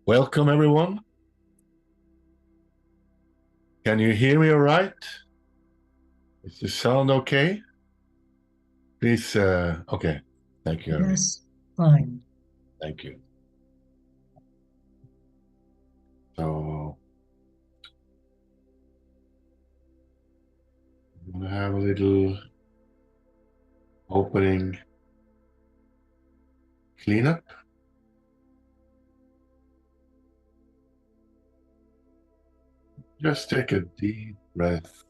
Welcome, everyone. Can you hear me all right? Is the sound okay? Please, okay. Thank you, Irene. Yes, fine. Thank you. So, I'm gonna have a little opening cleanup. Just take a deep breath,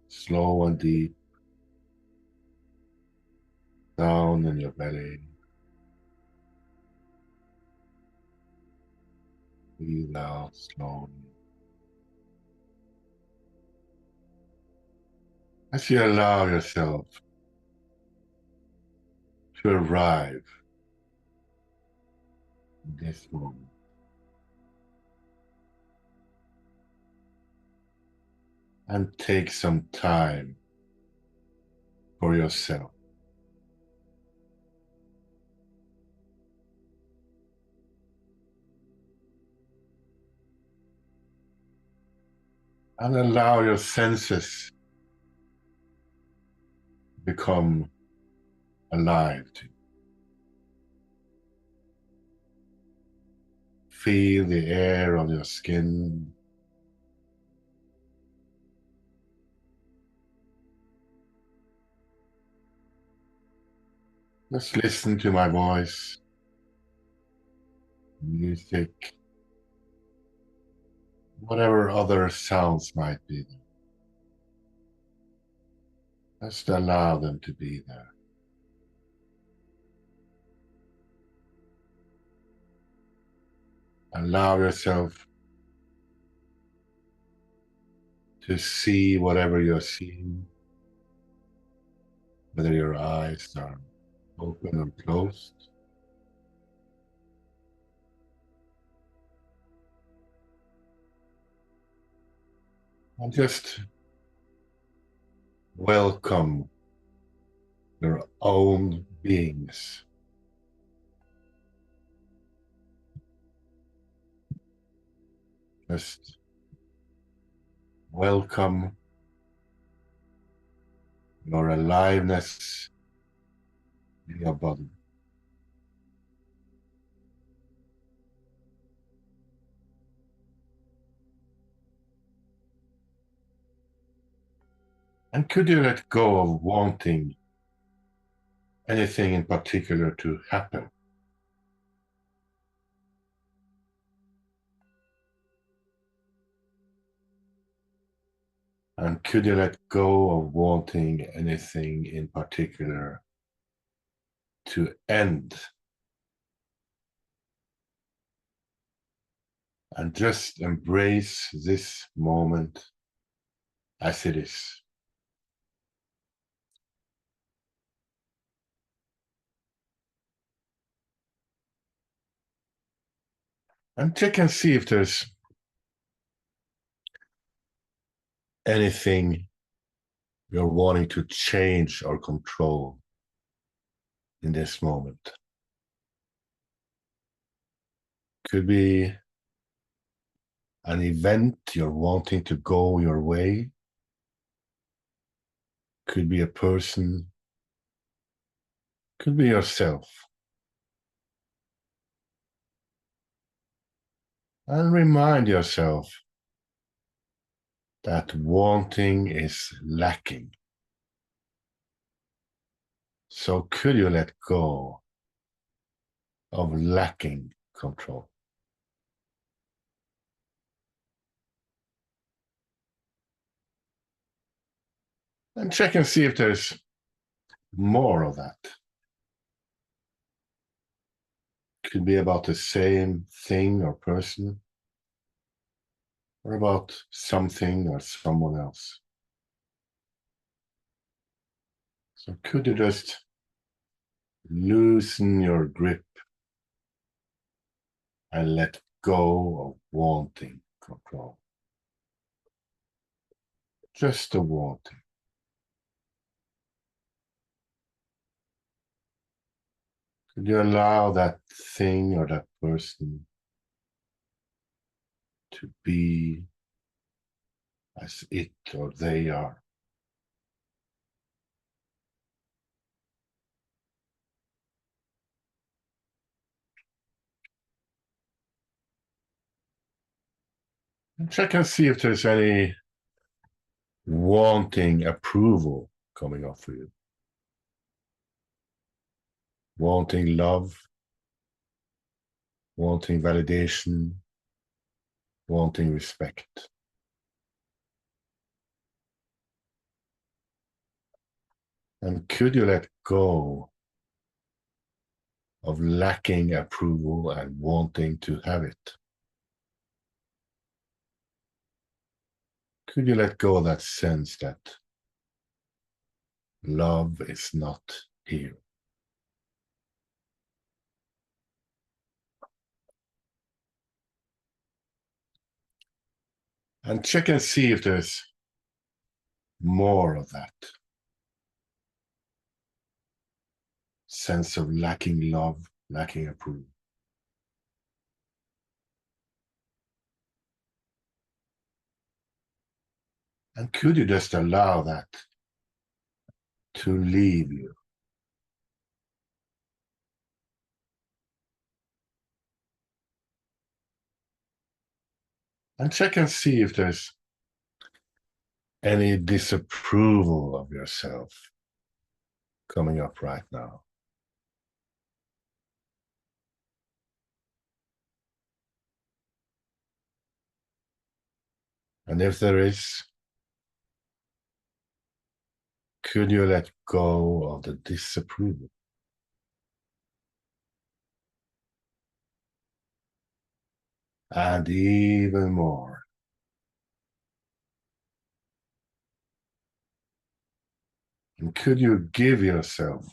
slow and deep, down in your belly. Breathe out slowly. As you allow yourself to arrive in this moment. And take some time for yourself. And allow your senses to become alive to you. Feel the air on your skin. Just listen to my voice, music, whatever other sounds might be there. Just allow them to be there. Allow yourself to see whatever you're seeing, whether your eyes are open or closed. And just welcome your own beings. Just welcome your aliveness in your body. And could you let go of wanting anything in particular to happen? And could you let go of wanting anything in particular to end? And just embrace this moment as it is. And check and see if there's anything you're wanting to change or control in this moment. Could be an event you're wanting to go your way. Could be a person. Could be yourself. And remind yourself that wanting is lacking. So could you let go of lacking control? And check and see if there's more of that. Could be about the same thing or person, or about something or someone else. So could you just loosen your grip and let go of wanting control? Just the wanting. Could you allow that thing or that person to be as it or they are? And check and see if there's any wanting approval coming up for you. Wanting love, wanting validation, wanting respect. And could you let go of lacking approval and wanting to have it? Could you let go of that sense that love is not here? And check and see if there's more of that sense of lacking love, lacking approval. And could you just allow that to leave you? And check and see if there's any disapproval of yourself coming up right now. And if there is, could you let go of the disapproval? And even more. And could you give yourself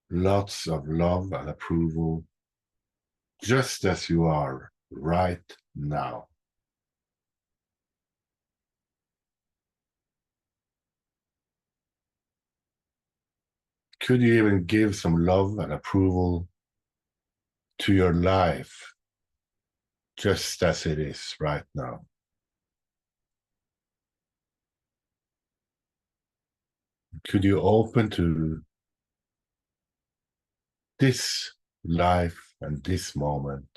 lots of love and approval just as you are right now? Could you even give some love and approval to your life just as it is right now? Could you open to this life and this moment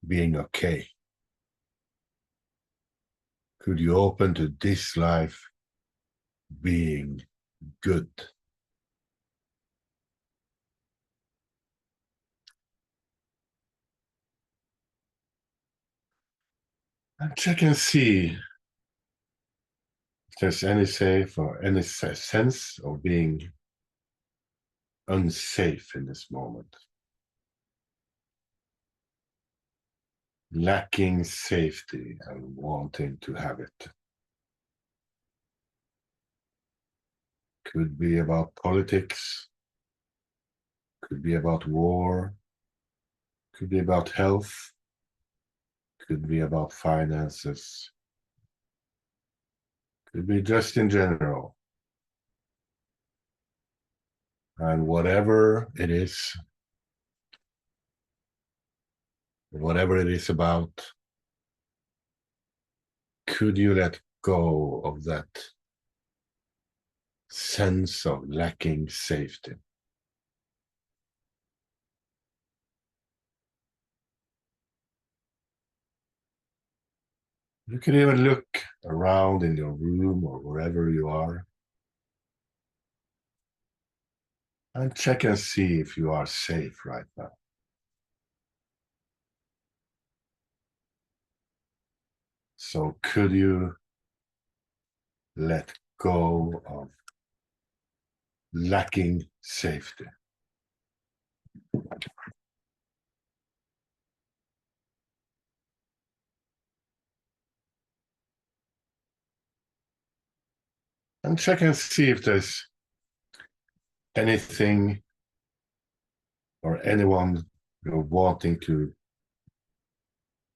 being okay? Could you open to this life being good? And check and see if there's any safe or any sense of being unsafe in this moment. Lacking safety and wanting to have it. Could be about politics, could be about war, could be about health, could be about finances, could be just in general. And whatever it is about, could you let go of that sense of lacking safety? You can even look around in your room or wherever you are and check and see if you are safe right now. So could you let go of lacking safety? And check and see if there's anything or anyone you're wanting to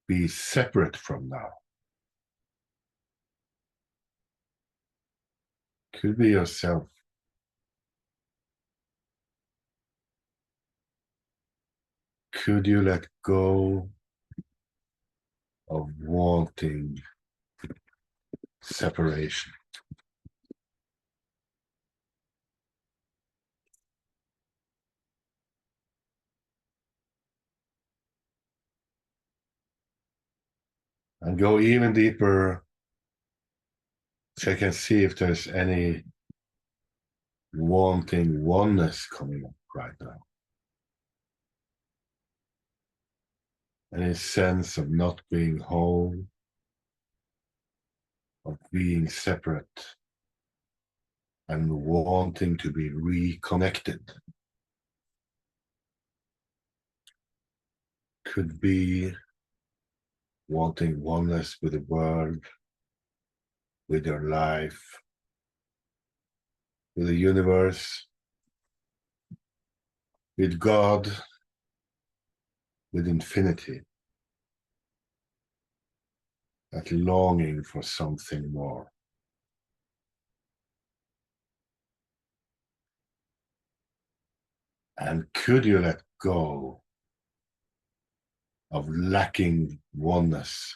be separate from now. Could be yourself. could you let go of wanting separation? And go even deeper. Check and see if there's any wanting oneness coming up right now. Any sense of not being whole, of being separate, and wanting to be reconnected. Could be wanting oneness with the world, with your life, with the universe, with God, with infinity. That longing for something more. And could you let go of lacking oneness?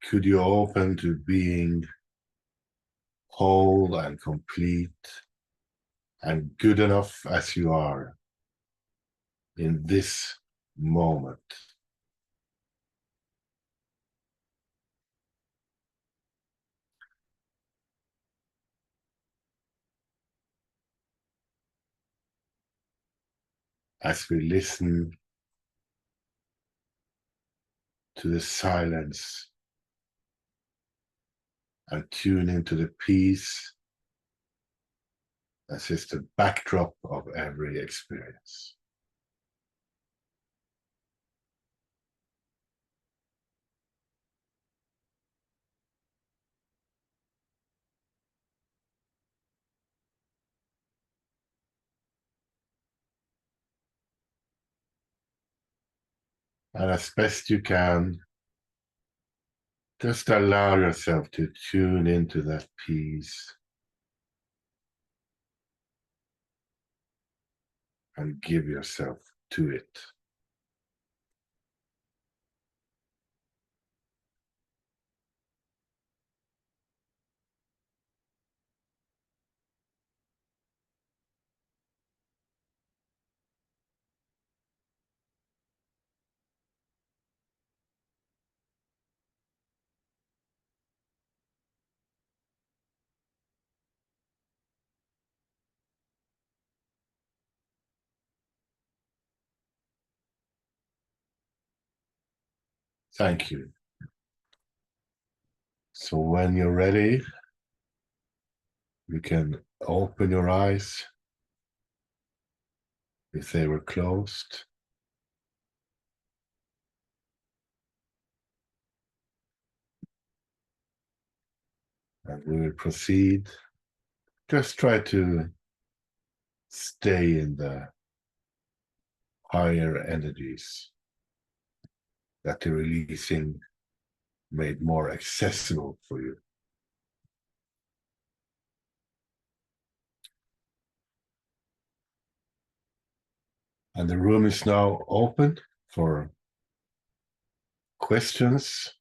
Could you open to being whole and complete and good enough as you are in this moment? As we listen to the silence and tune into the peace that is the backdrop of every experience. And as best you can, just allow yourself to tune into that peace and give yourself to it. Thank you. So when you're ready, you can open your eyes if they were closed. And we will proceed. Just try to stay in the higher energies that the releasing made more accessible for you. And the room is now open for questions,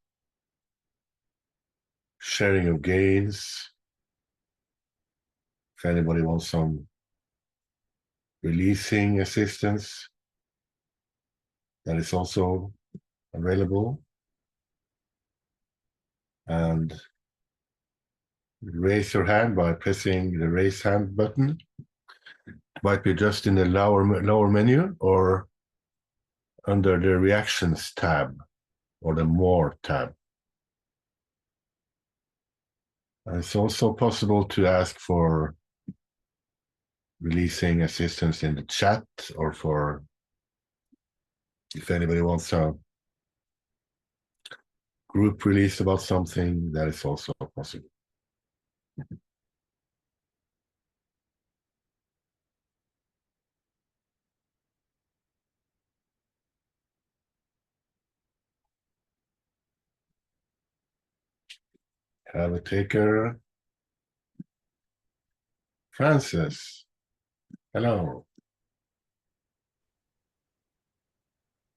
sharing of gains. If anybody wants some releasing assistance, that is also available. And raise your hand by pressing the raise hand button. It might be just in the lower menu or under the reactions tab or the more tab. And it's also possible to ask for releasing assistance in the chat, or for if anybody wants a group release about something, that is also possible. have a taker. Francis, hello.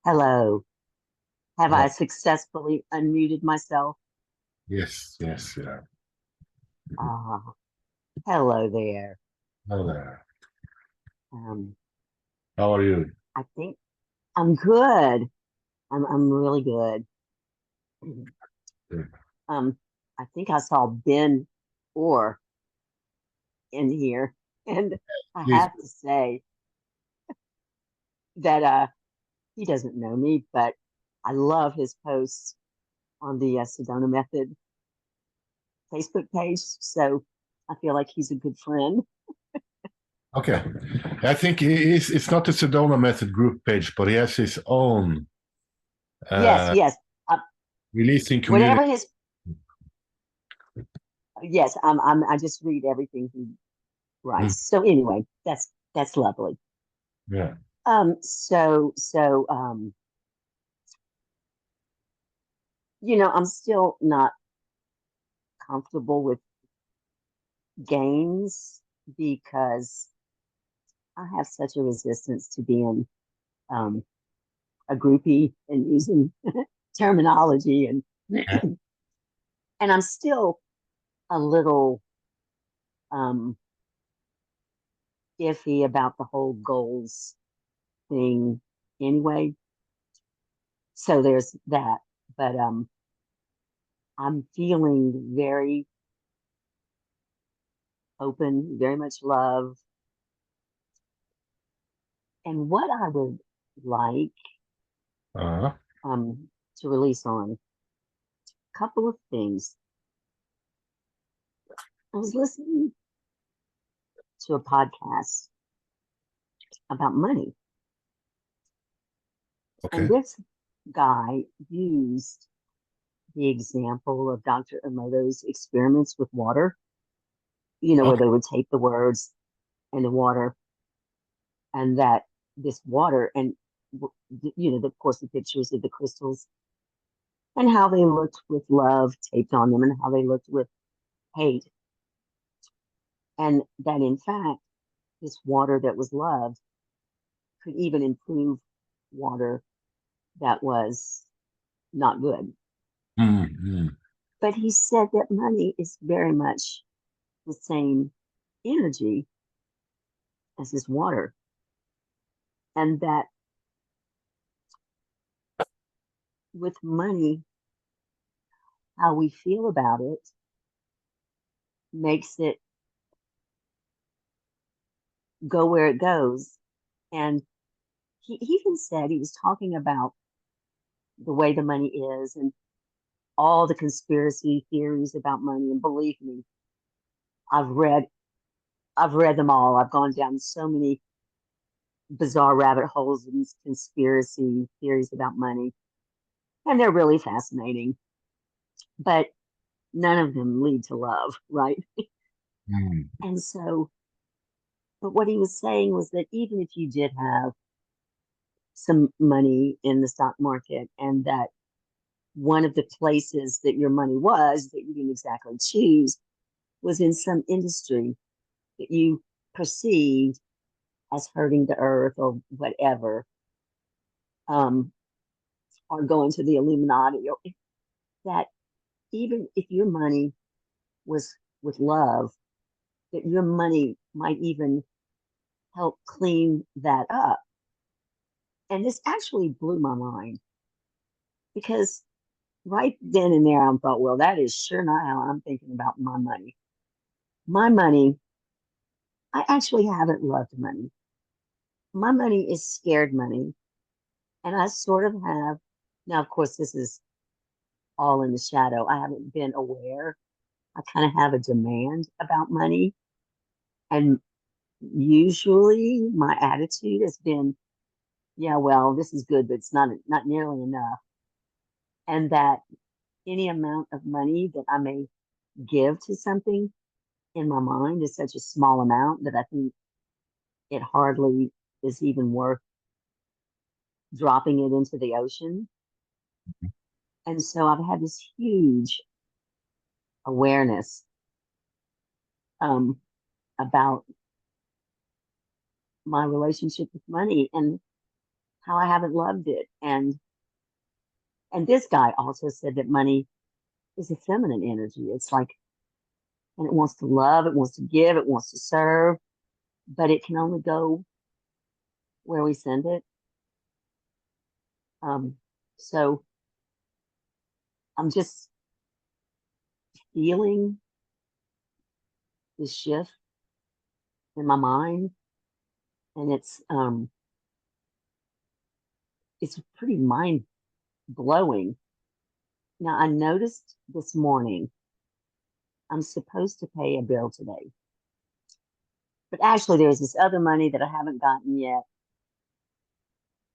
Hello. Have Yeah. I successfully unmuted myself? Yes, yes, yeah. Ah, hello there. Hello there. Um, How are you? I think I'm good. I'm really good. Good. Um, I think I saw Ben Orr in here, and I Please. have to say that he doesn't know me, but I love his posts on the Sedona Method Facebook page. So I feel like he's a good friend. Okay. I think it's not the Sedona Method group page, but he has his own Yes, uh, yes. Uh, releasing community. whatever his yes, I just read everything he Mm, writes. So anyway, that's lovely. yeah. So I'm still not comfortable with games because I have such a resistance to being um a groupie and using terminology Yeah. and I'm still a little um iffy about the whole goals thing anyway. So there's that. But I'm feeling very open, very much love. And what I would like Uh-huh. to release on a couple of things. I was listening to a podcast about money, and Okay. this guy used the example of Dr. Emoto's experiments with water, where Okay. they would tape the words in the water, and that this water, and, of course, the pictures of the crystals and how they looked with love taped on them and how they looked with hate. And that in fact, this water that was loved could even improve water that was not good. Mm-hmm. But he said that money is very much the same energy as this water, and that with money, how we feel about it makes it go where it goes. And he even said he was talking about the way the money is and all the conspiracy theories about money. And believe me, I've read I've read them all. I've gone down so many bizarre rabbit holes and conspiracy theories about money, and they're really fascinating. But none of them lead to love, right? Mm. And so, but what he was saying was that even if you did have some money in the stock market, and that one of the places that your money was that you didn't exactly choose was in some industry that you perceived as hurting the earth or whatever, um, or going to the Illuminati, or that even if your money was with love, that your money might even help clean that up. And this actually blew my mind because right then and there, I thought, well, that is sure not how I'm thinking about my money. My money, I actually haven't loved money. My money is scared money. And I sort of have, now, of course, this is all in the shadow. I haven't been aware. I kind of have a demand about money. And usually my attitude has been, yeah, well, this is good, but it's not nearly enough. And that any amount of money that I may give to something in my mind is such a small amount that I think it hardly is even worth dropping it into the ocean. And so I've had this huge awareness about my relationship with money and how I haven't loved it. And this guy also said that money is a feminine energy. It's like, and it wants to love, it wants to give, it wants to serve, but it can only go where we send it. So I'm just feeling this shift in my mind, and it's pretty mind blowing. Now, I noticed this morning I'm supposed to pay a bill today, but actually there's this other money that I haven't gotten yet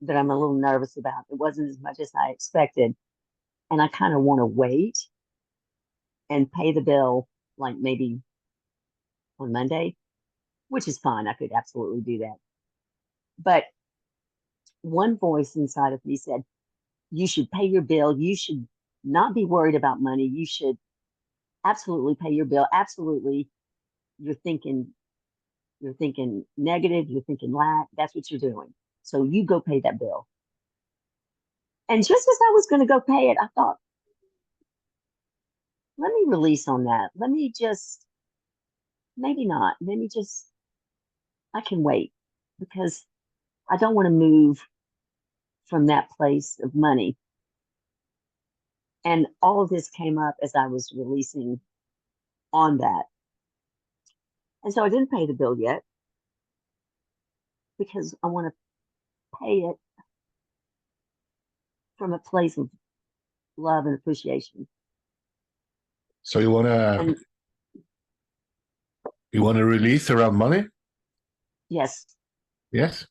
that I'm a little nervous about. It wasn't as much as I expected, and I kind of want to wait and pay the bill like maybe on Monday, which is fine. I could absolutely do that. But one voice inside of me said, you should pay your bill. You should not be worried about money. You should absolutely pay your bill. Absolutely. You're thinking negative. You're thinking lack. That's what you're doing. So you go pay that bill. And just as I was going to go pay it, I thought, let me release on that. Let me just, maybe not. Let me just, I can wait because I don't want to move from that place of money. And all of this came up as I was releasing on that. And so I didn't pay the bill yet because I want to pay it from a place of love and appreciation. So you And wanna release around money? yes, Yes.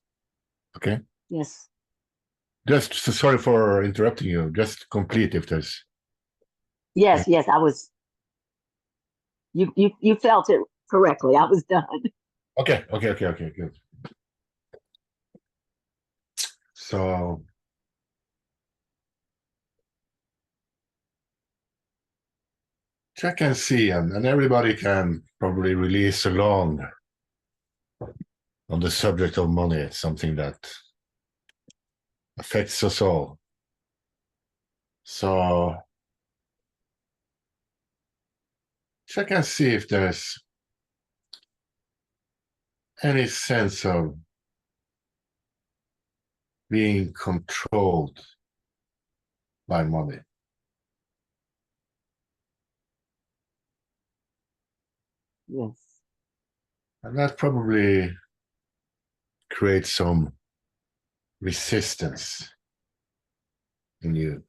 Okay. yes. Just sorry for interrupting you. Just complete if there's. Yes, yes, I was. You felt it correctly. I was done. Okay. Good. So check and see, and everybody can probably release along on the subject of money. It's something that affects us all. So check and see if there's any sense of being controlled by money. Yes. And that probably creates some resistance in you.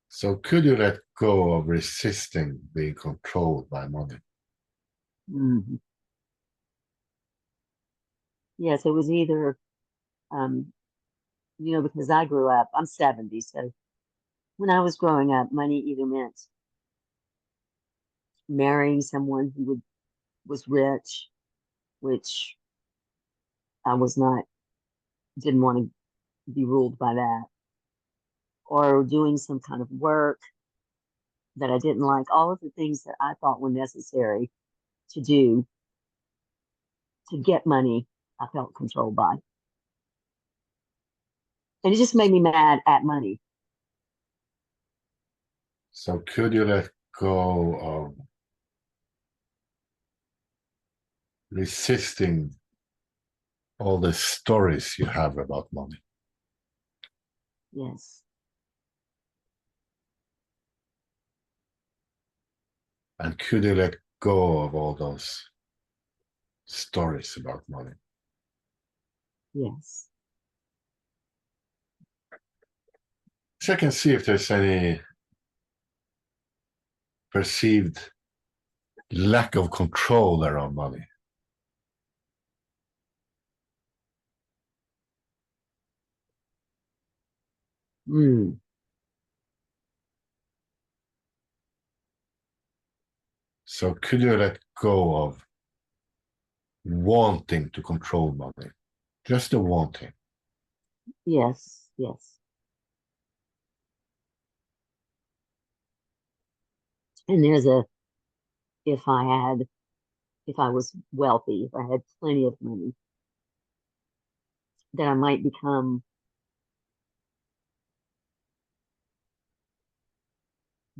So could you let go of resisting being controlled by money? Mm-hmm. Yes, it was either, um, because I grew up, I'm 70, so when I was growing up, money either meant marrying someone who was rich, which I was not, didn't want to be ruled by that, or doing some kind of work that I didn't like, all of the things that I thought were necessary to do to get money, I felt controlled by. And it just made me mad at money. So could you let go of resisting all the stories you have about money? Yes. And could you let go of all those stories about money? Yes. Check and see if there's any perceived lack of control around money. Mm. So could you let go of wanting to control money? Just the wanting. Yes. Yes. And if if I was wealthy, if I had plenty of money, that I might become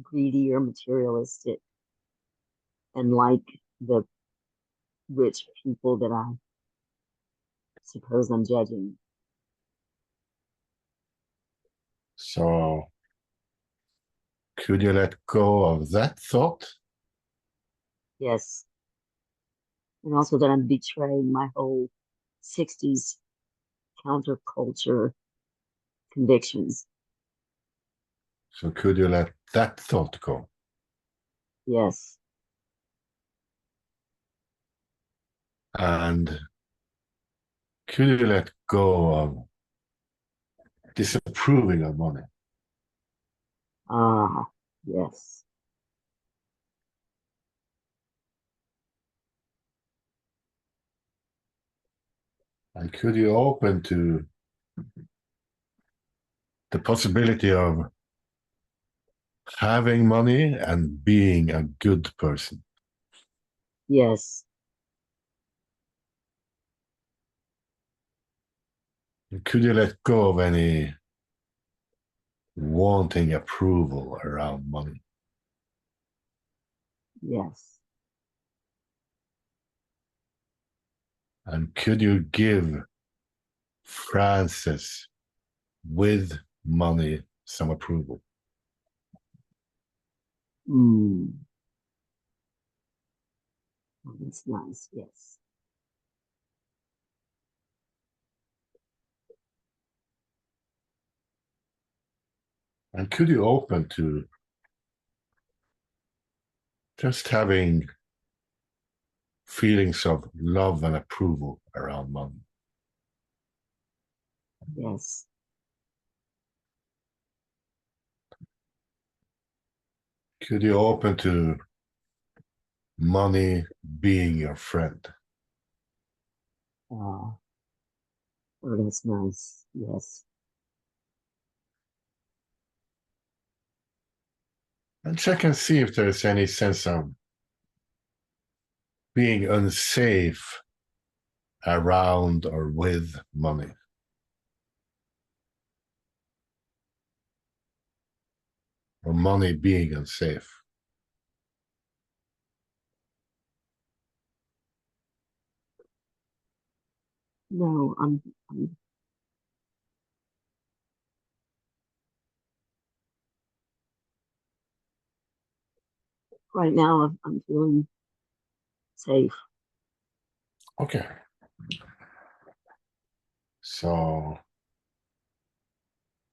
greedy or materialistic and like the rich people that I suppose I'm judging. So could you let go of that thought? Yes. And also that I'm betraying my whole 60s counterculture convictions. So could you let that thought go? Yes. And could you let go of disapproving of money? Ah, yes. And could you open to the possibility of having money and being a good person? Yes. Could you let go of any wanting approval around money? Yes. And could you give Francis with money some approval? Mm. Oh, that's nice. Yes. And could you open to just having feelings of love and approval around money? Yes. Could you open to money being your friend? Oh, oh, that's nice. Yes. And check and see if there's any sense of being unsafe around or with money, or money being unsafe. No, I'm right now I'm feeling safe. Okay. So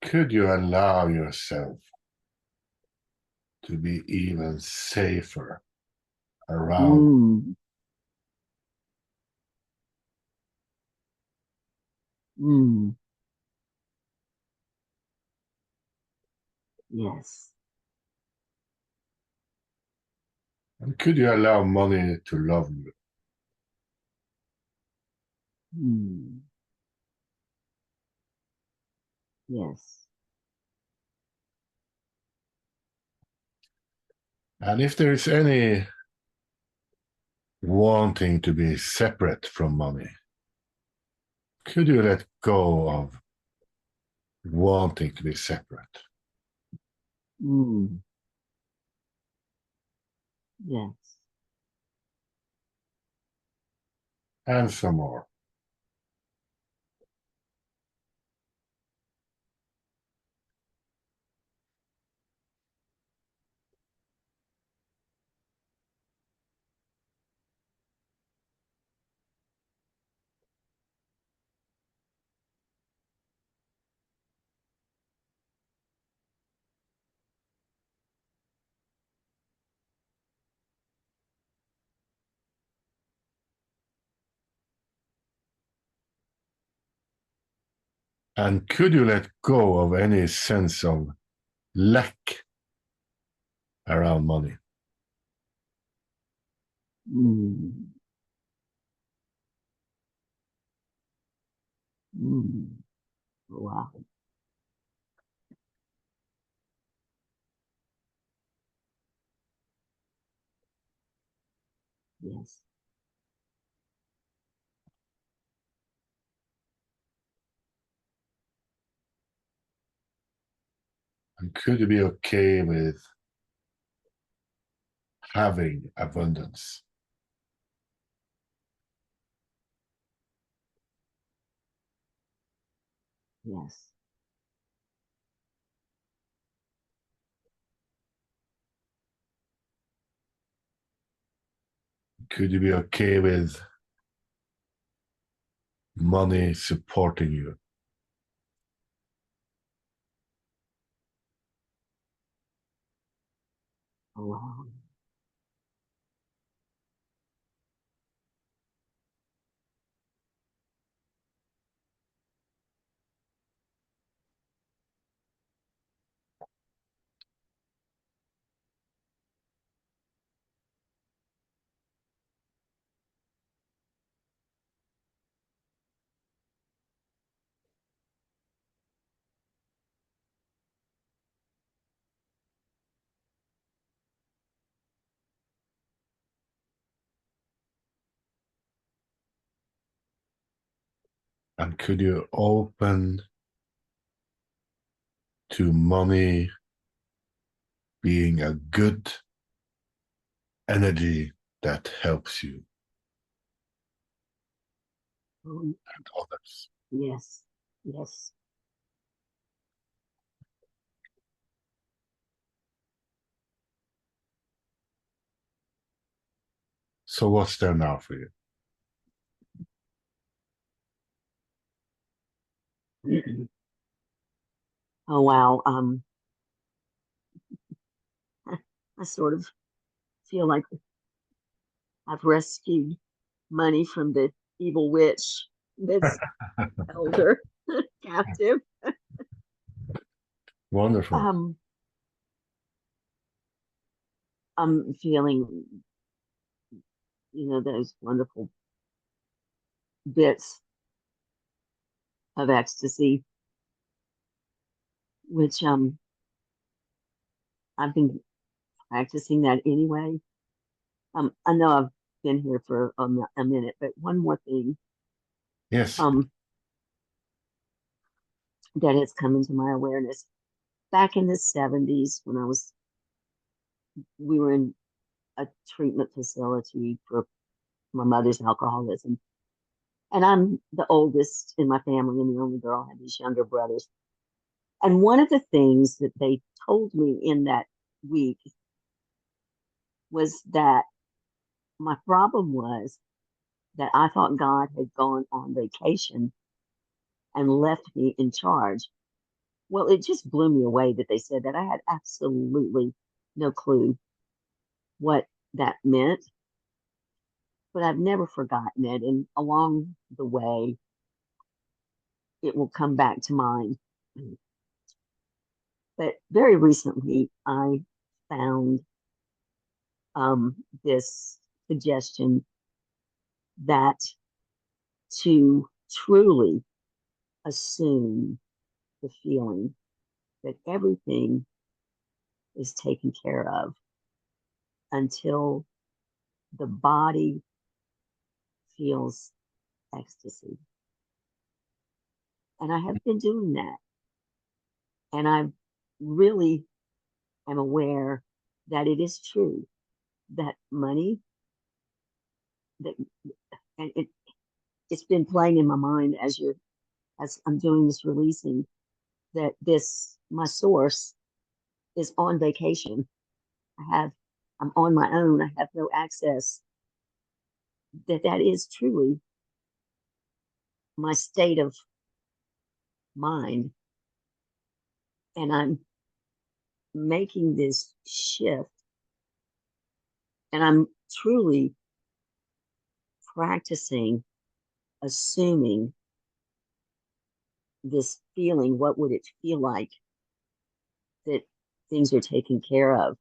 could you allow yourself to be even safer around? Mm. Mm. Yes. And could you allow money to love you? Mm. Yes. And if there is any wanting to be separate from money, could you let go of wanting to be separate? Mm. Yes. And some more. And could you let go of any sense of lack around money? Mm. Mm. Wow. Yes. And could you be okay with having abundance? Yes. Could you be okay with money supporting you? Oh, wow. And could you open to money being a good energy that helps you Um, and others? yes. Yes. So what's there now for you? Oh, wow. I sort of feel like I've rescued money from the evil witch that's held her captive. Wonderful. Um, I'm feeling, those wonderful bits of ecstasy, which I've been practicing that anyway. I know I've been here for a minute, but one more thing Yes. um that has come into my awareness. Back in the 70s, when we were in a treatment facility for my mother's alcoholism. And I'm the oldest in my family and the only girl. I had these younger brothers. And one of the things that they told me in that week was that my problem was that I thought God had gone on vacation and left me in charge. Well, it just blew me away that they said that. I had absolutely no clue what that meant, but I've never forgotten it. And along the way, it will come back to mind. But very recently, I found this suggestion that to truly assume the feeling that everything is taken care of until the body feels ecstasy. And I have been doing that. And I really am aware that it is true that money that and it's been playing in my mind as I'm doing this releasing that this my source is on vacation. I'm on my own. I have no access. That is truly my state of mind. And I'm making this shift and I'm truly practicing assuming this feeling. What would it feel like that things are taken care of,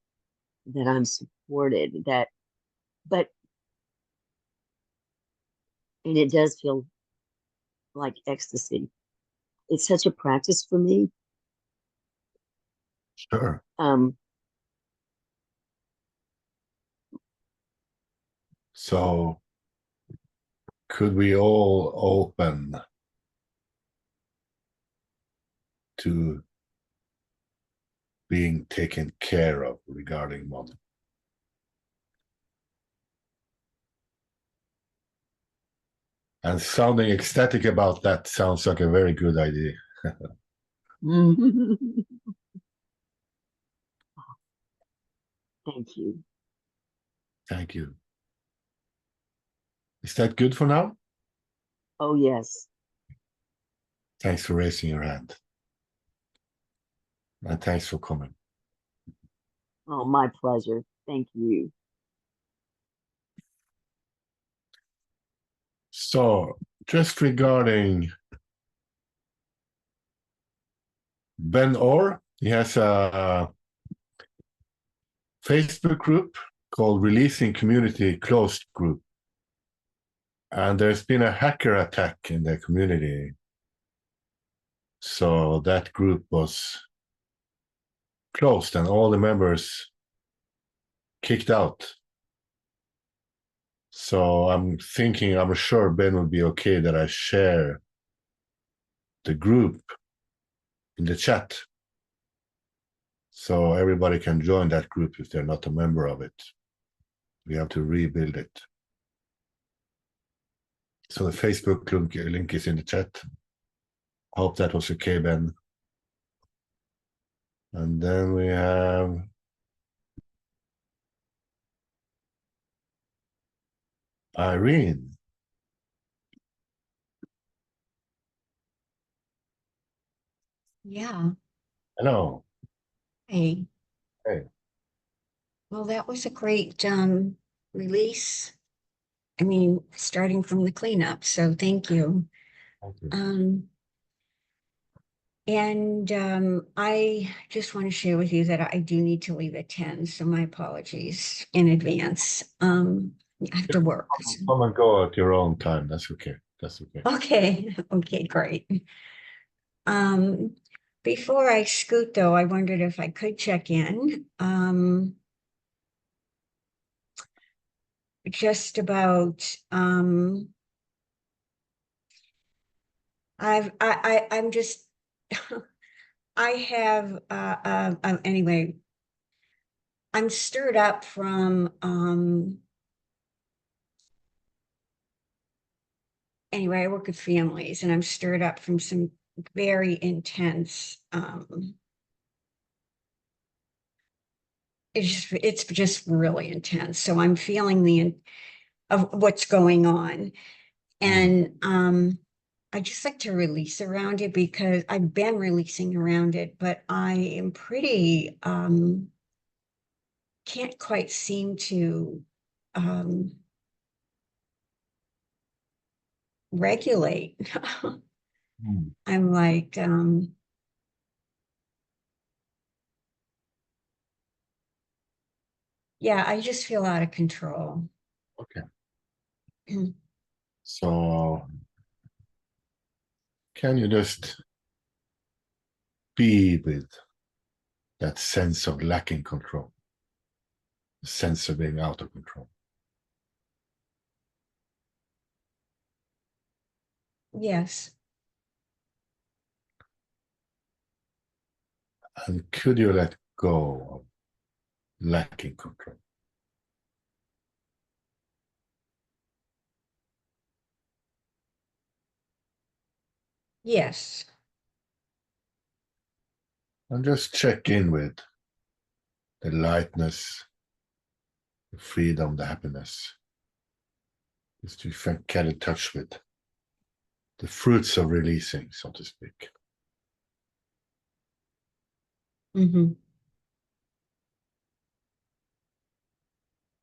that I'm supported, but, and it does feel like ecstasy. It's such a practice for me. Sure. Um, So could we all open to being taken care of regarding money? And sounding ecstatic about that sounds like a very good idea. Thank you. Thank you. Is that good for now? Oh, yes. Thanks for raising your hand. And thanks for coming. Oh, my pleasure. Thank you. So, just regarding Ben Orr, he has a Facebook group called Releasing Community Closed Group. And there's been a hacker attack in the community. So that group was closed and all the members kicked out. So I'm sure Ben will be okay that I share the group in the chat. So everybody can join that group if they're not a member of it. We have to rebuild it. So the Facebook link is in the chat. I hope that was okay, Ben. And then we have Irene. Yeah. Hello. Hey. Hey. Well, that was a great release. I mean, starting from the cleanup. So thank you. Thank you. I just want to share with you that I do need to leave at 10. So my apologies in advance. I have to work. Come and go at your own time. That's okay. That's okay. Okay. Okay, great. Before I scoot though, I wondered if I could check in. Just about I'm just I have anyway, I'm stirred up from anyway, I work with families and I'm stirred up from some very intense it's just really intense. So I'm feeling the of what's going on. And I just like to release around it because I've been releasing around it, but I am pretty can't quite seem to regulate. I'm like yeah, I just feel out of control. Okay. So can you just be with that sense of lacking control, the sense of being out of control? Yes. And could you let go of lacking control? Yes. And just check in with the lightness, the freedom, the happiness. Just to get in touch with the fruits of releasing, so to speak. Mm-hmm.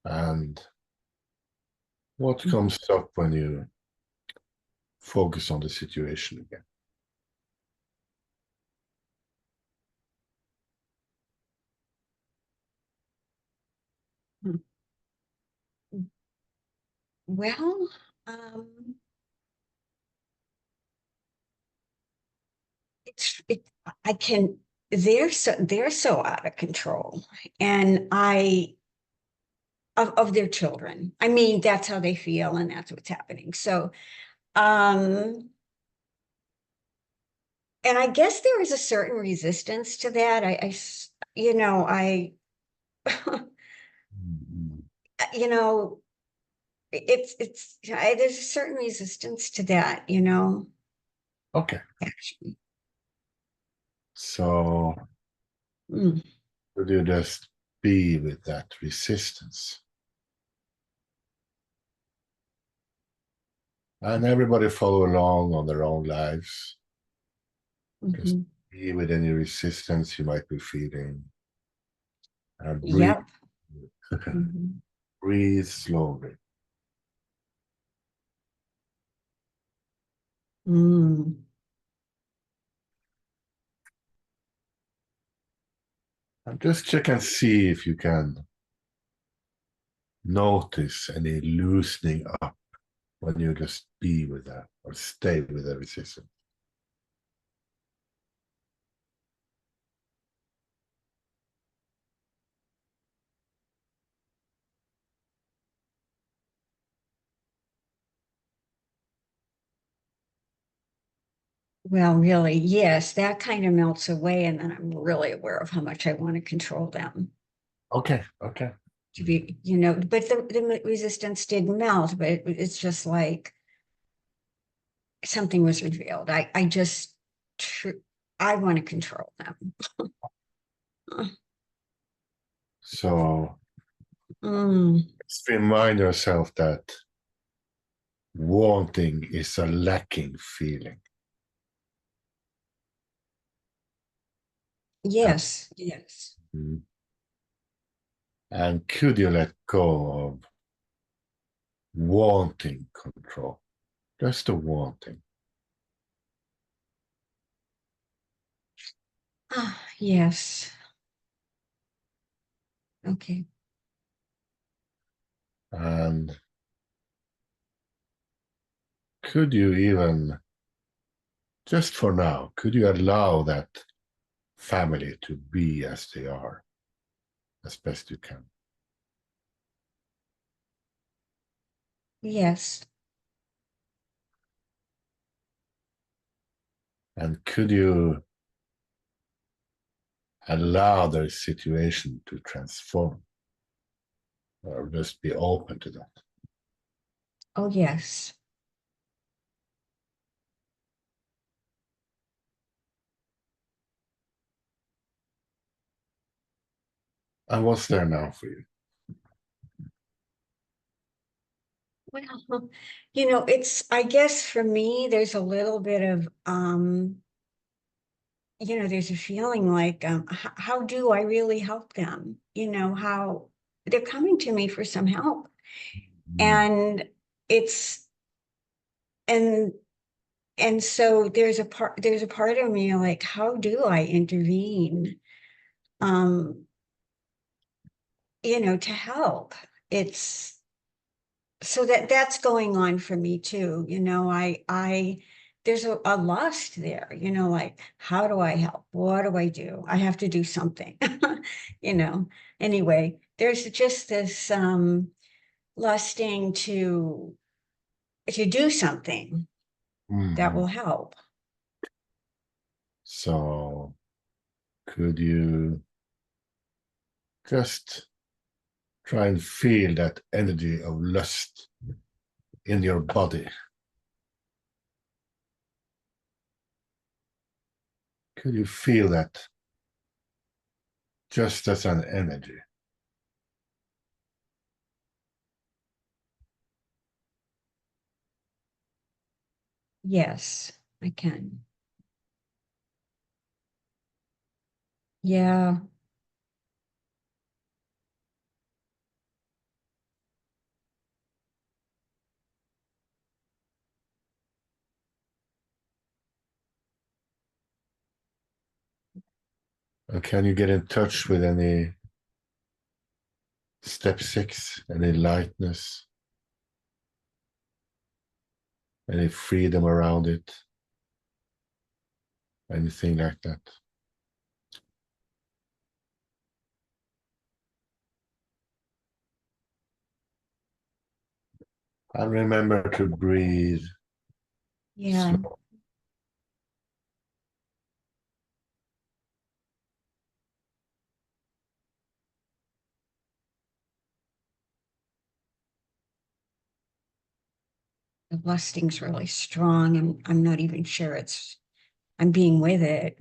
And what comes up when you focus on the situation again? Well, I can they're so out of control, and I of their children. I mean, that's how they feel and that's what's happening. So, and I guess there is a certain resistance to that. You know, Mhm. you know, there's a certain resistance to that, you know, Okay, actually. so Mm. could you just be with that resistance? And everybody follow along on their own lives. Just Mhm. be with any resistance you might be feeling. And breathe, Yep. Mhm. breathe slowly. Mm. And just check and see if you can notice any loosening up when you just be with that or stay with the resistance. Well, really, yes, that kind of melts away, and then I'm really aware of how much I want to control them. Okay, okay. To be, you know, but the resistance did melt, but it's just like something was revealed. I just, I want to control them. So Mm, just remind yourself that wanting is a lacking feeling. yes, yes. Mhm. And could you let go of wanting control? Just the wanting. Ah, yes. Okay. And could you even, just for now, could you allow that family to be as they are, as best you can? Yes. And could you allow their situation to transform or just be open to that? Oh, yes. And what's there now for you? Well, you know, I guess for me, there's a little bit of, you know, there's a feeling like, how do I really help them? You know, how they're coming to me for some help. Mm. And it's, and, and so there's a part of me like, how do I intervene? Um, you know, to help. It's, so that's going on for me too. You know, there's a lust there, you know, like, how do I help? What do I do? I have to do something, you know. Anyway, there's just this lusting to do something that Mhm. will help. So could you just try and feel that energy of lust in your body? Could you feel that just as an energy? Yes, I can. Yeah. And can you get in touch with any step 6, any lightness, any freedom around it, anything like that? And remember to breathe. Yeah. The lusting's really strong, and I'm not even sure I'm being with it.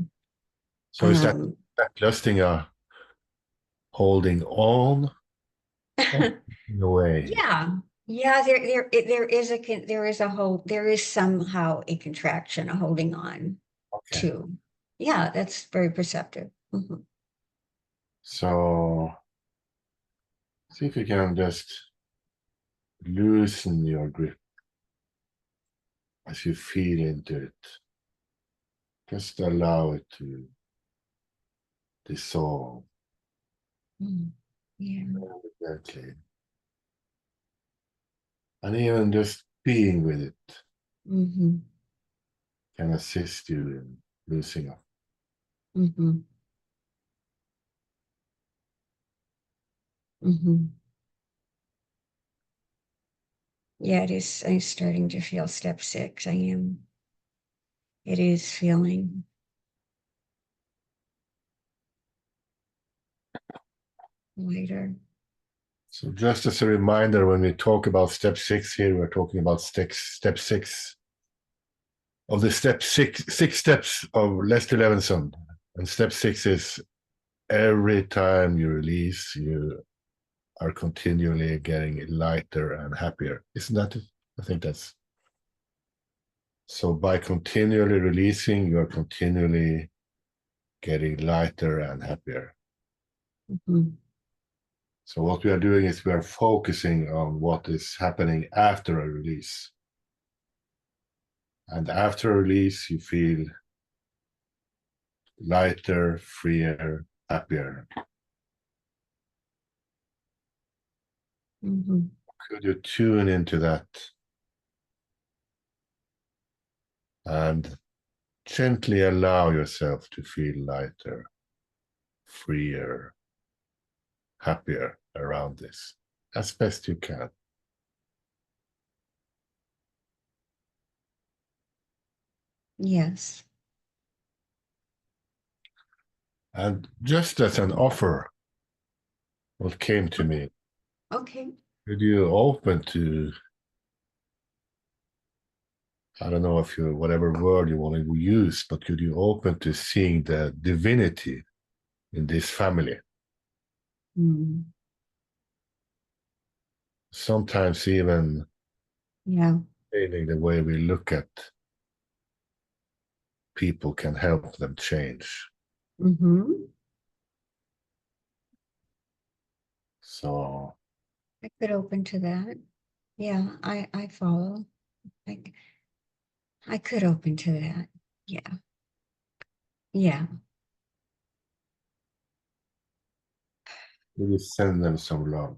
So is that, Um, that lusting holding on in a way? yeah, yeah, there is there is a hold, there is somehow a contraction, a holding on Okay. to. Yeah, that's very perceptive. Mhm. So see if you can just loosen your grip as you feel into it. Just allow it to dissolve Mm. Yeah. gently. And even just being with it Mm-hmm. can assist you in loosening up. Mm-hmm. Mm-hmm. Yeah, it is. I'm starting to feel step 6. I am. It is feeling lighter. So just as a reminder, when we talk about step 6 here, we're talking about step 6 of the six steps of Lester Levinson. And step 6 is every time you release, you are continually getting lighter and happier. Isn't that it? I think that's so. By continually releasing, you are continually getting lighter and happier. Mm-hmm. So what we are doing is we are focusing on what is happening after a release. And after a release, you feel lighter, freer, happier. Mm-hmm. Could you tune into that and gently allow yourself to feel lighter, freer, happier around this as best you can? Yes. And just as an offer, what came to me, Okay. could you open to, I don't know if you, whatever word you want to use, but could you open to seeing the divinity in this family? Mm. Sometimes even Yeah. changing the way we look at people can help them change. Mm-hmm. So I could open to that. Yeah, I follow. I I could open to that. Yeah. Yeah. maybe send them some love.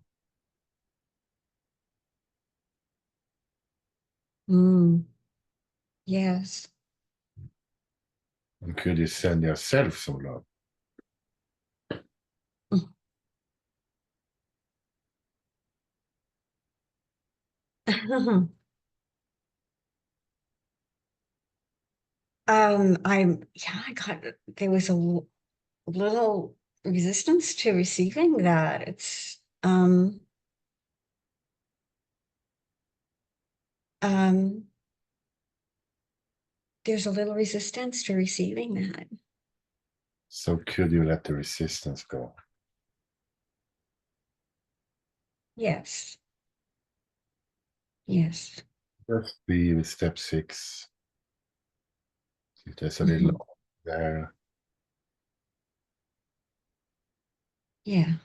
Mm. Yes. And could you send yourself some love? I got, there was a little resistance to receiving that. Um, there's a little resistance to receiving that. So could you let the resistance go? Yes. Yes. Just be with step 6. If there's a Mhm. little there, Yeah.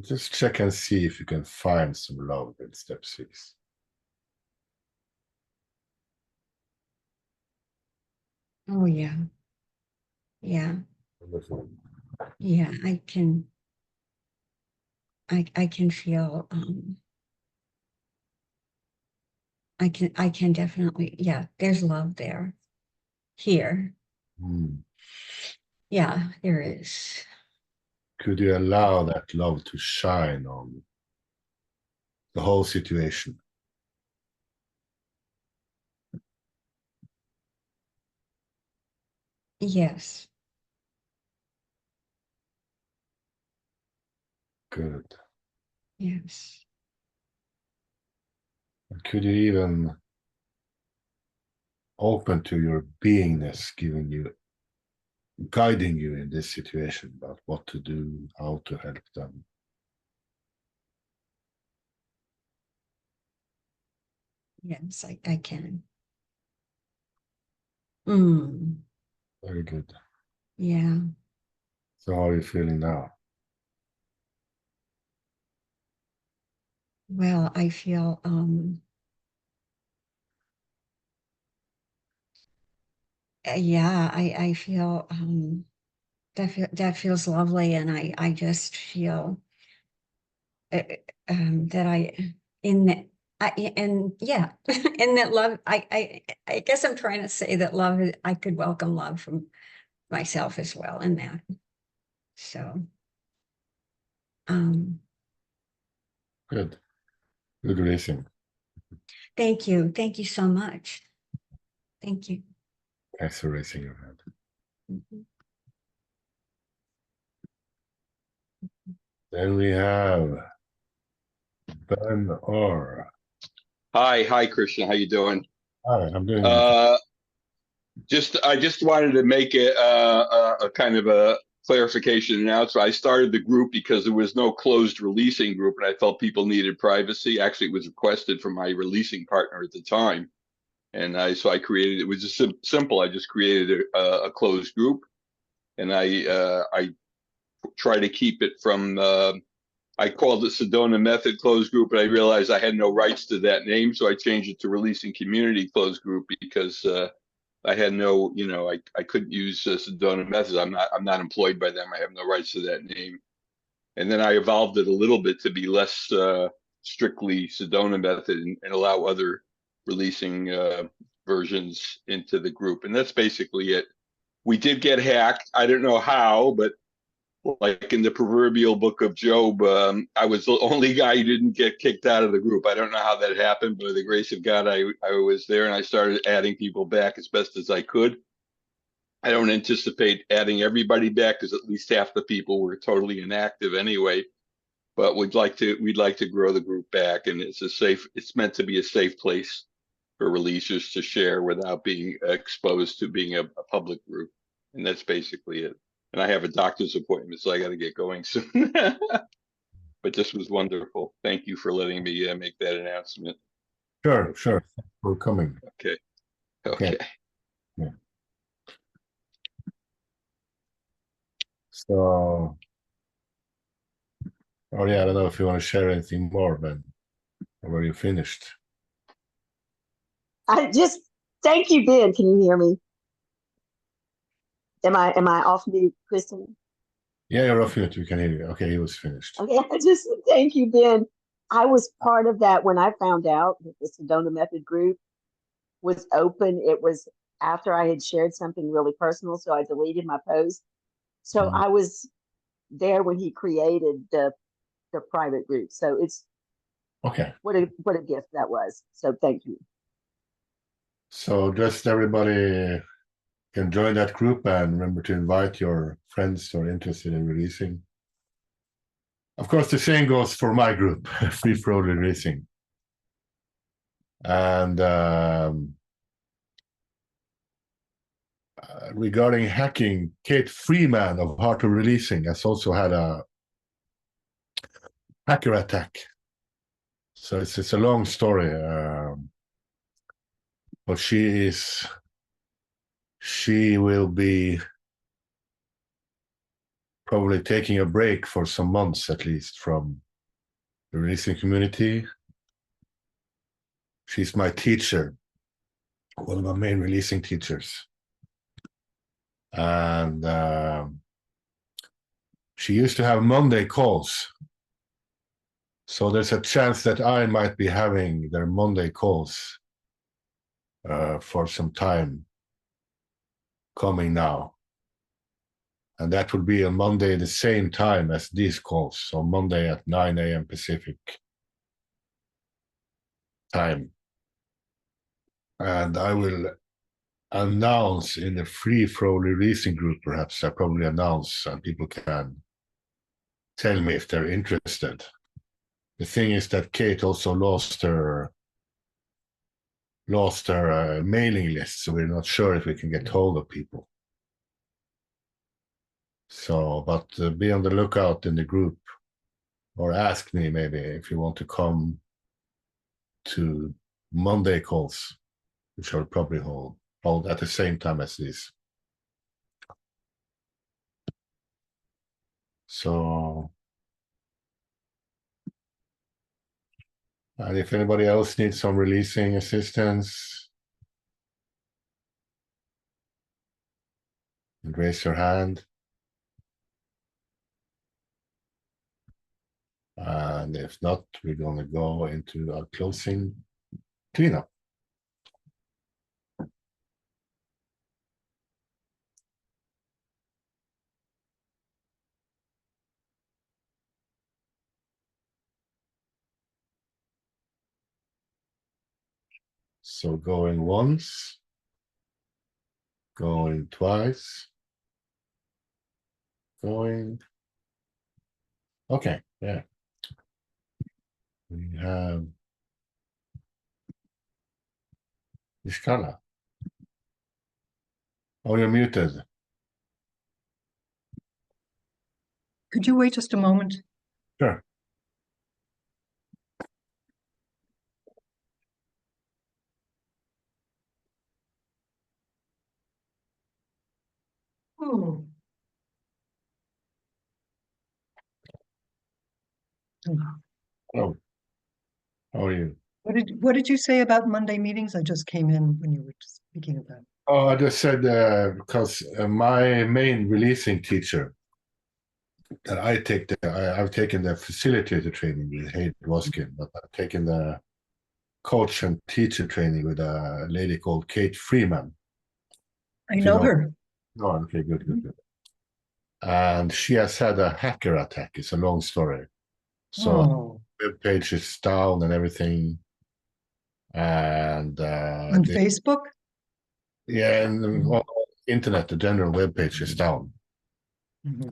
just check and see if you can find some love in step 6. Oh, yeah. Yeah. Wonderful. Yeah. I can feel, I can definitely, yeah, there's love there. Here. Hmm. Yeah, there is. Could you allow that love to shine on the whole situation? Yes. Good. Yes. Could you even open to your beingness, guiding you in this situation about what to do, how to help them? Yes, I can. Mm, Very good. yeah. So how are you feeling now? Well, I feel yeah, I feel that feels lovely, and I just feel uh, that in that and yeah, in that love, I guess I'm trying to say that love, I could welcome love from myself as well in that. So um Good. Good releasing. thank you. Thank you so much. Thank you. Thanks for raising your hand. Mhm. Then we have Ben Orr. Hi, Christian. How you doing? Hi, I'm doing Uh, I just wanted to make a kind of a clarification announcement. I started the group because there was no closed releasing group, and I felt people needed privacy. Actually, it was requested from my releasing partner at the time, and I created. It was just simple. I just created a closed group, and I try to keep it from. I called it Sedona Method Closed Group, but I realized I had no rights to that name, so I changed it to Releasing Community Closed Group because I had no, I couldn't use Sedona Method. I'm not employed by them. I have no rights to that name. And then I evolved it a little bit to be less strictly Sedona Method and allow other releasing versions into the group. And that's basically it. We did get hacked. I don't know how, but like in the proverbial book of Job, I was the only guy who didn't get kicked out of the group. I don't know how that happened, but by the grace of God, I was there and I started adding people back as best as I could. I don't anticipate adding everybody back because at least half the people were totally inactive anyway. But we'd like to grow the group back, and it's meant to be a safe place for releasers to share without being exposed to being a public group. And that's basically it. And I have a doctor's appointment, so I got to get going soon. But this was wonderful. Thank you for letting me make that announcement. Sure. Thanks for coming. Okay. Okay. Okay. Yeah. So, oh yeah, I don't know if you want to share anything more, Ben, or were you finished? Thank you, Ben. Can you hear me? Am I off mute, Kristen? Yeah, you're off mute. We can hear you. Okay, he was finished. Okay, thank you, Ben. I was part of that when I found out that the Sedona Method group was open. It was after I had shared something really personal, so I deleted my post. So Mhm. I was there when he created the private group. So it's Okay. what a gift that was. So thank you. So just everybody can join that group and remember to invite your friends who are interested in releasing. Of course, the same goes for my group, Free Flow Releasing. And regarding hacking, Kate Freeman of Heart of Releasing has also had a hacker attack. So it's a long story, but she will be probably taking a break for some months at least from the releasing community. She's my teacher, one of my main releasing teachers. And she used to have Monday calls. So there's a chance that I might be having their Monday calls for some time coming now. And that would be on Monday the same time as these calls. So Monday at 9 a.m. Pacific time. And I will announce in the free flow releasing group, perhaps I probably announce and people can tell me if they're interested. The thing is that Kate also lost her mailing list, so we're not sure if we can get hold of people. So, but be on the lookout in the group, or ask me maybe if you want to come to Monday calls, which I'll probably hold at the same time as this. So, and if anybody else needs some releasing assistance, raise your hand. And if not, we're going to go into our closing cleanup. So going once, going twice, going. Okay, yeah. We have Ishkala. Oh, you're muted. Could you wait just a moment? Sure. Oh. Oh, how are you? What did you say about Monday meetings? I just came in when you were speaking of that. Oh, I just said because my main releasing teacher that I've taken the facilitator training with Hayden Waskin, but I've taken the coach and teacher training with a lady called Kate Freeman. I know her. Oh, okay, good. And she has had a hacker attack. It's a long story. So web page is down and everything. And On Facebook? Yeah, and on internet, the general web page is down. Mm-hmm.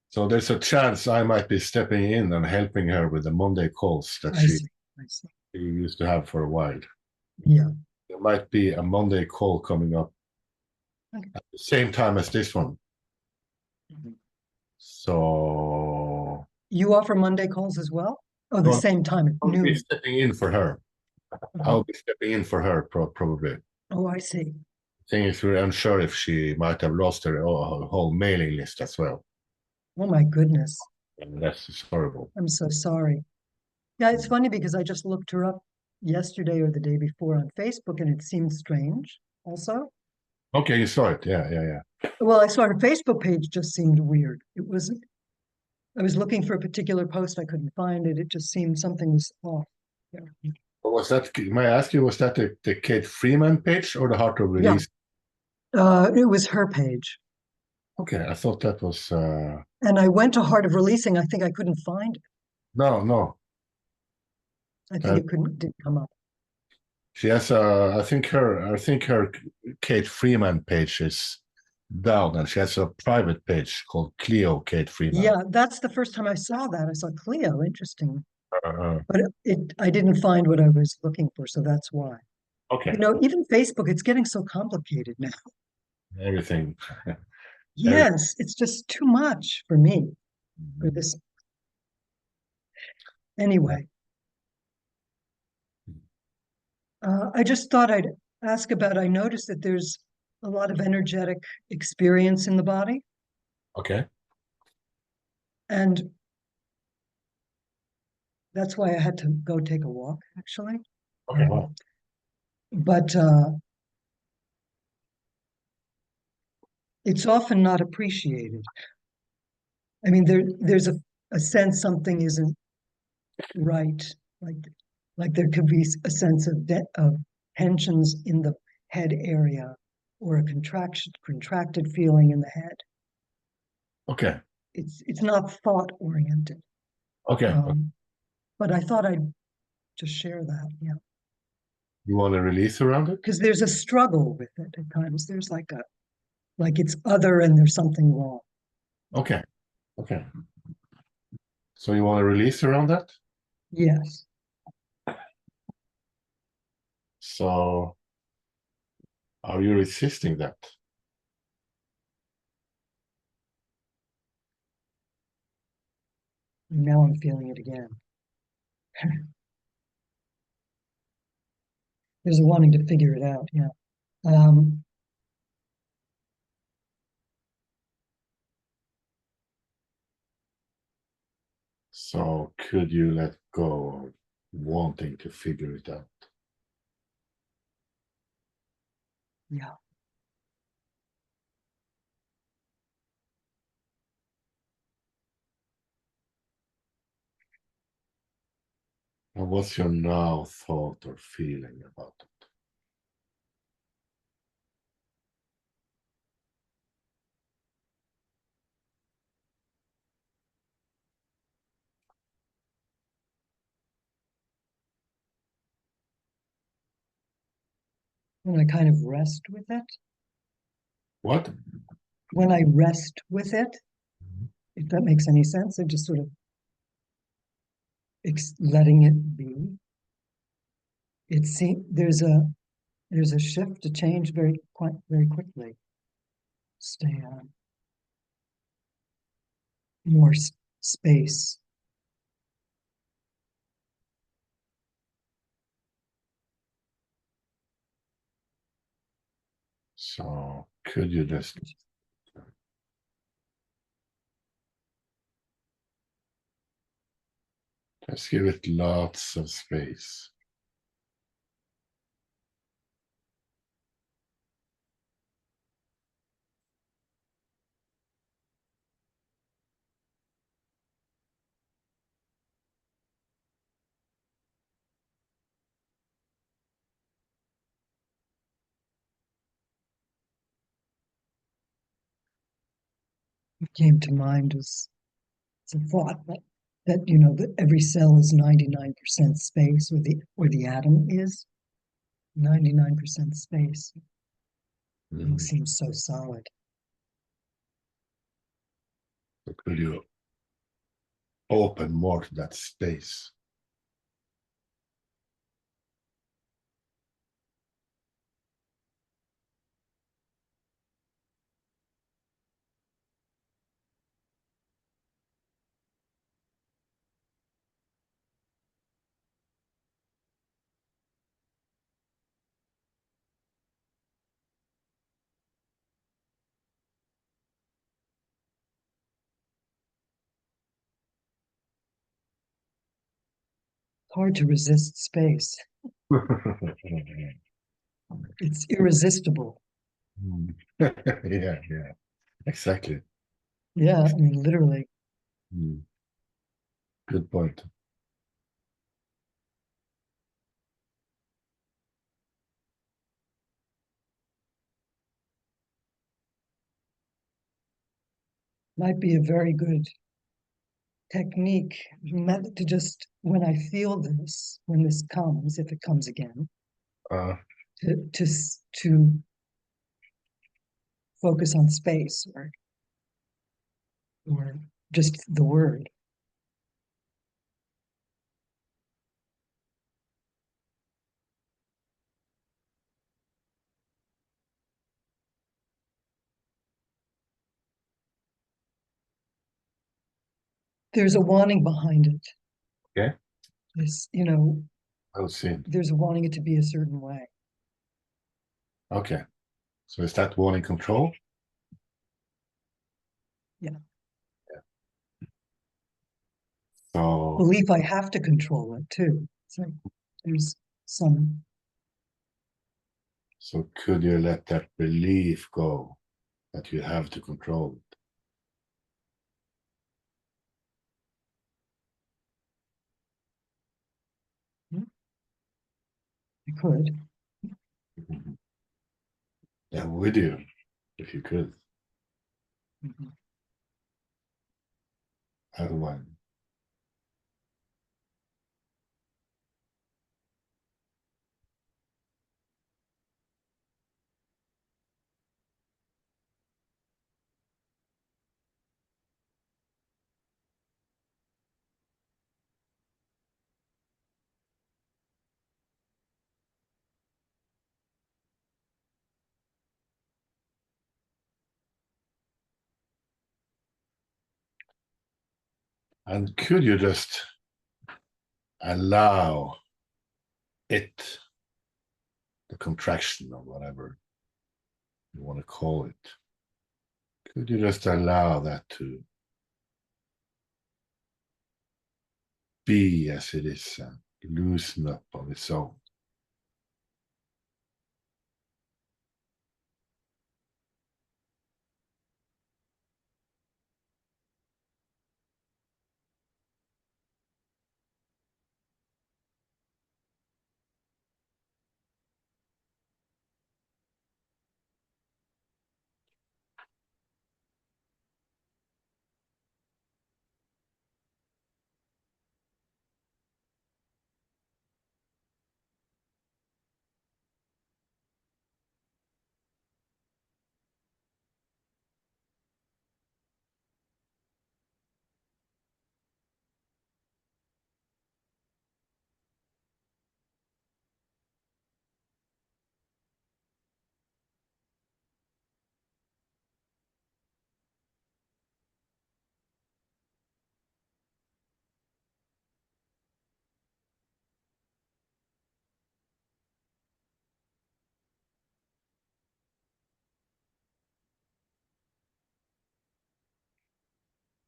So there's a chance I might be stepping in and helping her with the Monday calls that I she see. used to have for a while. Yeah. There might be a Monday call coming up at the same time as this one. Mm-hmm. So you offer Monday calls as well? Oh, the same time at I'll noon. be stepping in for her. I'll be stepping in for her probably. Oh, I see. Thing is, we're unsure if she might have lost her whole mailing list as well. Oh my goodness. And that's horrible. I'm so sorry. Yeah, it's funny because I just looked her up yesterday or the day before on Facebook, and it seemed strange also. Okay, you saw it. Yeah. Well, I saw her Facebook page just seemed weird. I was looking for a particular post, I couldn't find it. It just seemed something was off. Yeah. Was that, may I ask you, was that the Kate Freeman page or the Heart of Release? It was her page. Okay, I thought that was and I went to Heart of Releasing. I think I couldn't find it. No. I think it didn't come up. She has I think her Kate Freeman page is down, and she has a private page called Cleo Kate Freeman. Yeah, that's the first time I saw that. I saw Cleo, interesting. But I didn't find what I was looking for, so that's why. Okay. You know, even Facebook, it's getting so complicated now. Everything. Yes, it's just too much for me for this. Anyway, I just thought I'd ask about, I noticed that there's a lot of energetic experience in the body. Okay. And that's why I had to go take a walk, actually. Okay. Well. But it's often not appreciated. I mean, there's a sense something isn't right, like there could be a sense of tensions in the head area, or a contracted feeling in the head. Okay. It's not thought oriented. Okay. But I thought I'd just share that. Yeah. You want to release around it? because there's a struggle with it at times. There's like it's other and there's something wrong. Okay. Okay. So you want to release around that? Yes. So are you resisting that? Now I'm feeling it again. There's a wanting to figure it out. Yeah. So could you let go of wanting to figure it out? Yeah. And what's your now thought or feeling about it? When I kind of rest with it, What? when I rest with it, if that makes any sense, I just sort of letting it be. It seems there's a shift, a change very quickly. Stay on more space. So could you just give it lots of space? What came to mind was it's a thought that that every cell is 99% space, or the atom is 99% space. It seems so solid. So could you open more to that space? Hard to resist space. It's irresistible. Yeah, exactly. Yeah, I mean, literally. Good point. Might be a very good technique method to just, when I feel this, when this comes, if it comes again, Uh, to focus on space, or just the word. There's a wanting behind it. Okay. This, I'll see. there's a wanting it to be a certain way. Okay. So is that wanting control? Yeah. So Belief I have to control it too. It's like there's some. so could you let that belief go that you have to control it? I could. Yeah, would you, if you could? Mhm. Otherwise, And could you just allow it, the contraction or whatever you want to call it, could you just allow that to be as it is and loosen up on its own?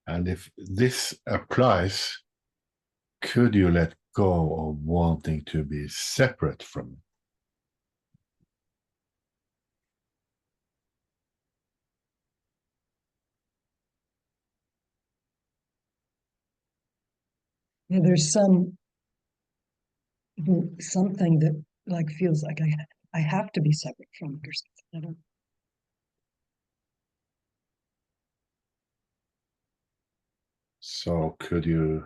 And if this applies, could you let go of wanting to be separate from it? Yeah, there's something that like feels like I have to be separate from it or something. I don't. So could you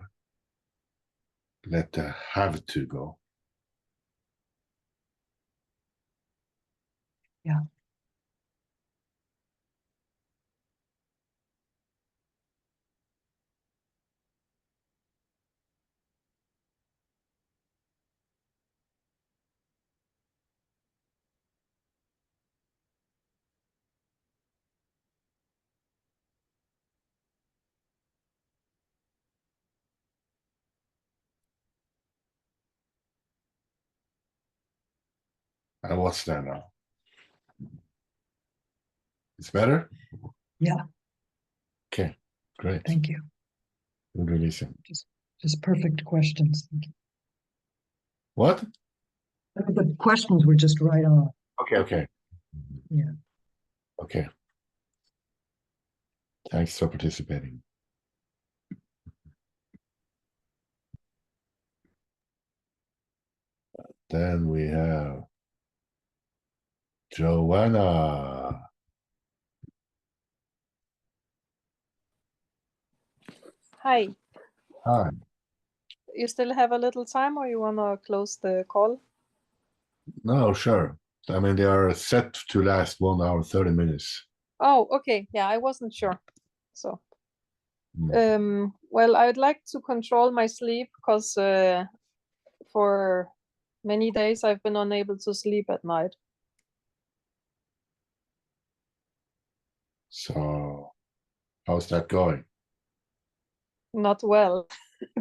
let the have to go? Yeah. And what's that now? It's better? Yeah. Okay, great. Thank you. Good releasing. Just perfect questions. Thank you. What? The questions were just right on. Okay. Yeah. Okay. Thanks for participating. Then we have Joanna. Hi, Hi. you still have a little time or you wanna close the call? No, sure. I mean, they are set to last 1 hour, 30 minutes. Oh, okay. Yeah, I wasn't sure. So, Hmm. well, I would like to control my sleep because for many days I've been unable to sleep at night. So, how's that going? Not well.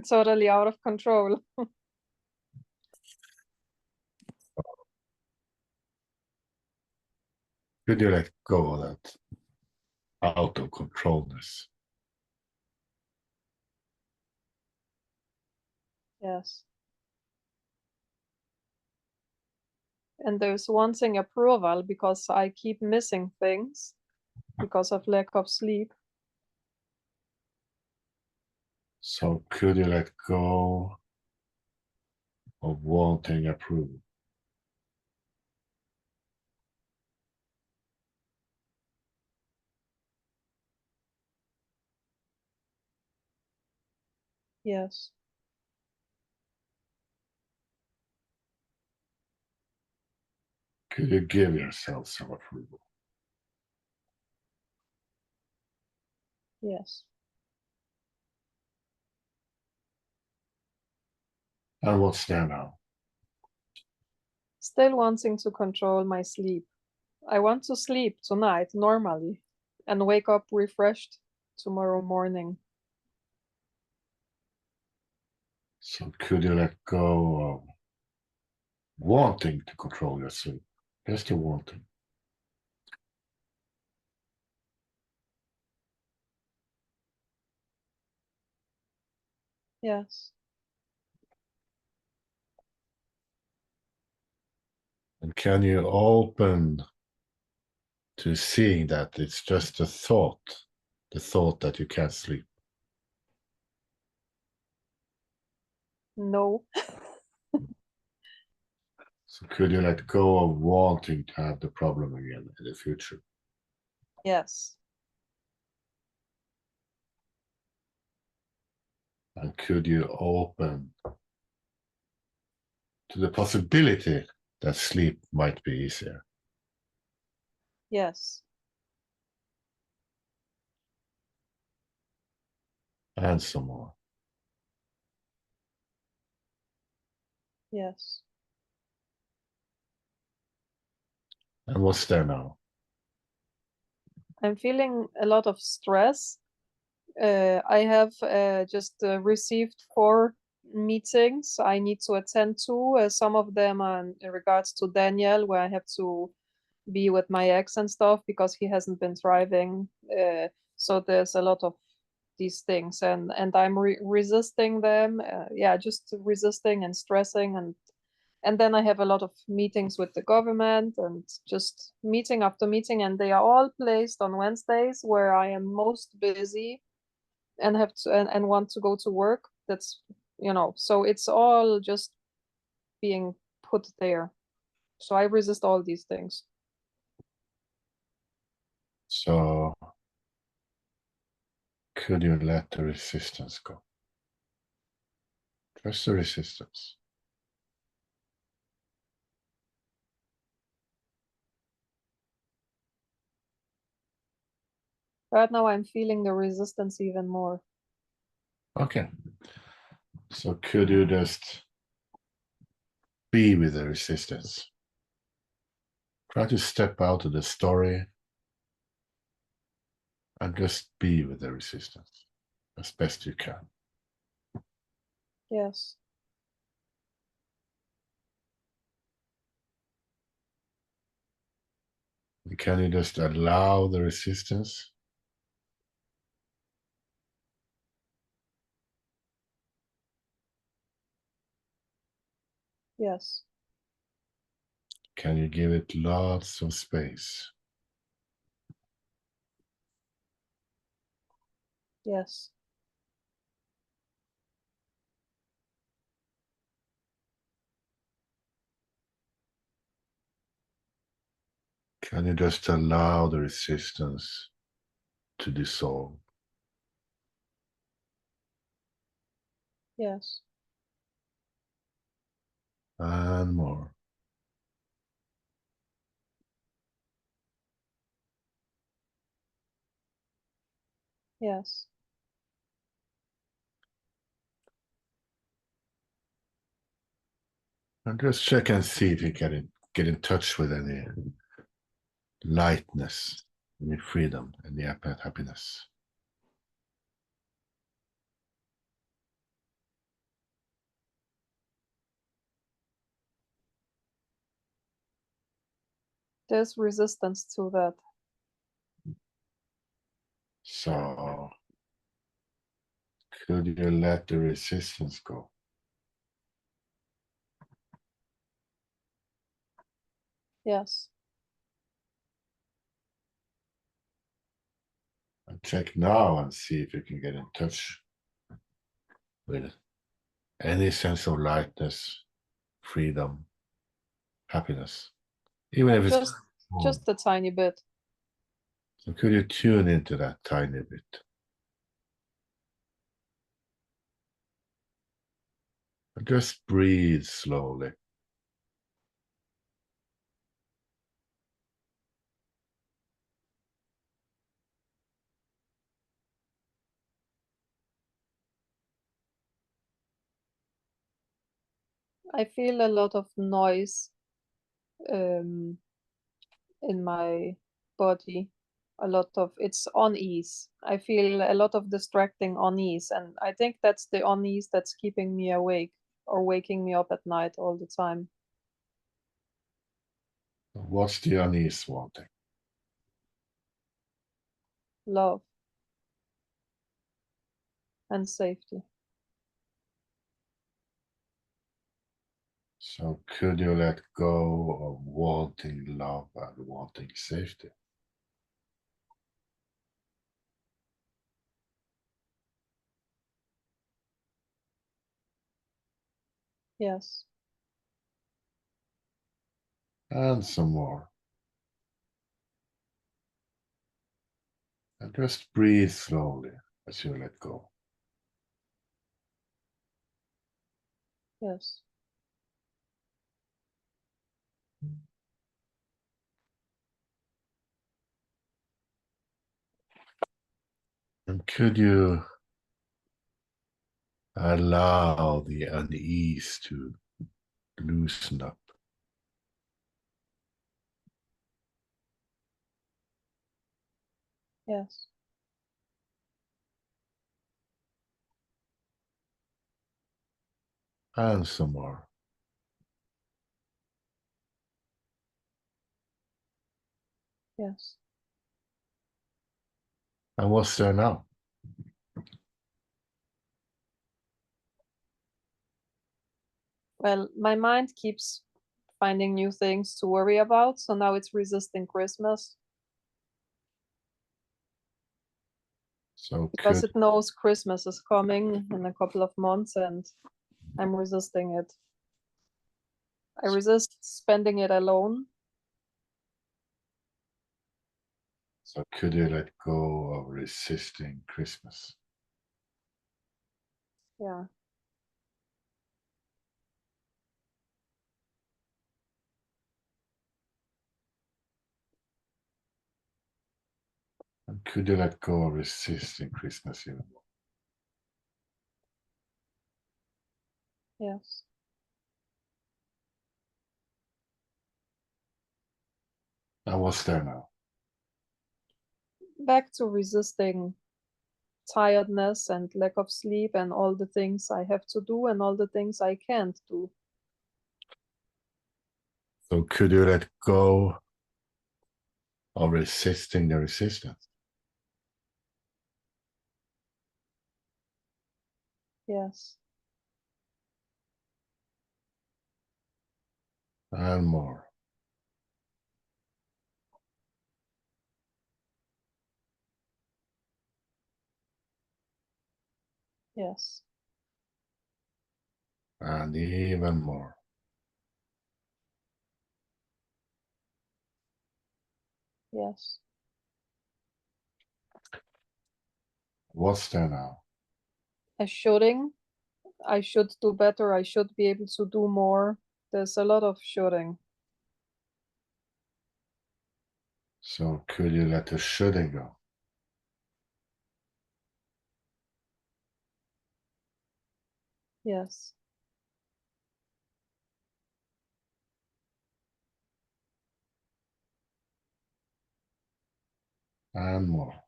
Totally out of control. Could you let go of that out of controlness? Yes. And there's wanting approval because I keep missing things because of lack of sleep. So, could you let go of wanting approval? Yes. Could you give yourself some approval? Yes. And what's there now? Still wanting to control my sleep. I want to sleep tonight normally and wake up refreshed tomorrow morning. So could you let go of wanting to control your sleep? Just the wanting. Yes. And can you open to seeing that it's just a thought, the thought that you can't sleep? No. So could you let go of wanting to have the problem again in the future? Yes. And could you open to the possibility that sleep might be easier? Yes. And some more. Yes. And what's there now? I'm feeling a lot of stress. I have just received 4 meetings I need to attend to. Some of them are in regards to Daniel, where I have to be with my ex and stuff because he hasn't been thriving. So there's a lot of these things, and I'm resisting them. Yeah, just resisting and stressing, and then I have a lot of meetings with the government and just meeting after meeting, and they are all placed on Wednesdays where I am most busy and have to and want to go to work. That's, so it's all just being put there. So I resist all these things. So could you let the resistance go? Just the resistance. Right now I'm feeling the resistance even more. Okay. So could you just be with the resistance? Try to step out of the story and just be with the resistance as best you can. Yes. Can you just allow the resistance? Yes. Can you give it lots of space? Yes. Can you just allow the resistance to dissolve? Yes. And more. Yes. And just check and see if you can get in touch with any lightness, any freedom, any happiness. There's resistance to that. So could you let the resistance go? Yes. And check now and see if you can get in touch with any sense of lightness, freedom, happiness, even if it's Just a tiny bit. So could you tune into that tiny bit? And just breathe slowly. I feel a lot of noise in my body. a lot of it's unease. I feel a lot of distracting unease, and I think that's the unease that's keeping me awake or waking me up at night all the time. What's the unease wanting? Love and safety. So could you let go of wanting love and wanting safety? Yes. And some more. And just breathe slowly as you let go. Yes. And could you allow the unease to loosen up? Yes. And some more. Yes. And what's there now? Well, my mind keeps finding new things to worry about, so now it's resisting Christmas So because could it knows Christmas is coming in a couple of months, and I'm resisting it. I resist spending it alone. so could you let go of resisting Christmas? Yeah. And could you let go of resisting Christmas even more? Yes. And what's there now? Back to resisting tiredness and lack of sleep and all the things I have to do and all the things I can't do. So could you let go of resisting the resistance? Yes. And more. Yes. And even more. Yes. What's there now? I should do better. I should be able to do more. There's a lot of shoulding. So could you let the shoulding go? Yes. And more.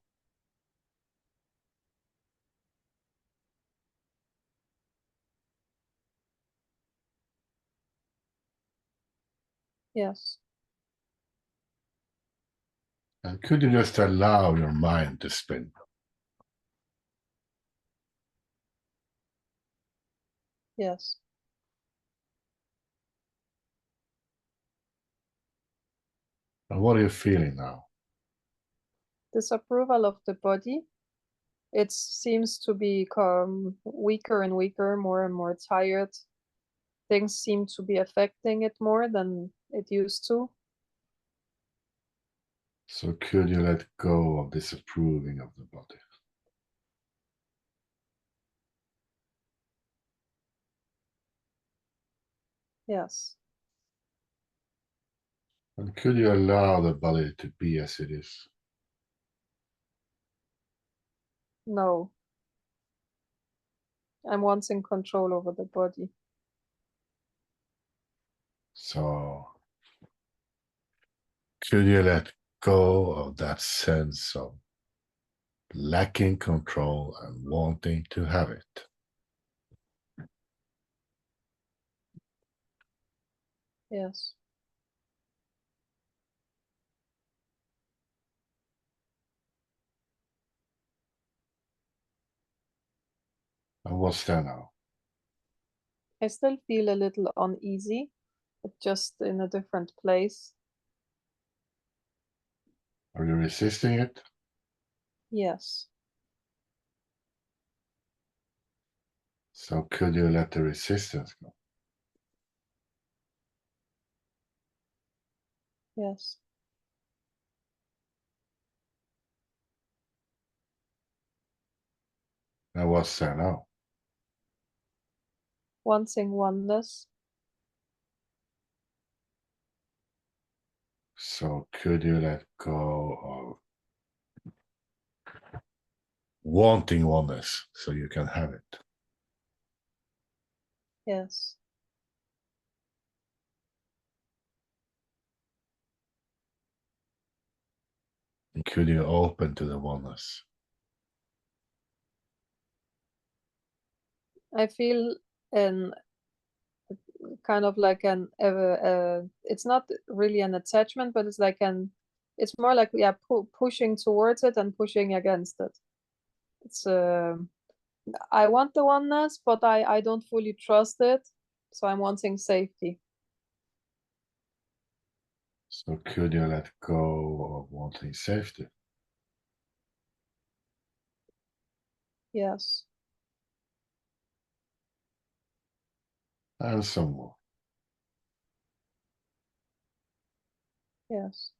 Yes. And could you just allow your mind to spin? Yes. And what are you feeling now? Disapproval of the body. It seems to become weaker and weaker, more and more tired. Things seem to be affecting it more than it used to. So could you let go of disapproving of the body? Yes. And could you allow the body to be as it is? No. I'm wanting control over the body. So could you let go of that sense of lacking control and wanting to have it. Yes. And what's there now? I still feel a little uneasy, but just in a different place. Are you resisting it? Yes. So could you let the resistance go? Yes. And what's there now? Wanting oneness. So could you let go of wanting oneness so you can have it? Yes. And could you open to the oneness? I feel an kind of like an it's not really an attachment, but it's like it's more like pushing towards it and pushing against it. It's I want the oneness, but I don't fully trust it, so I'm wanting safety. So could you let go of wanting safety? Yes. And some more. Yes.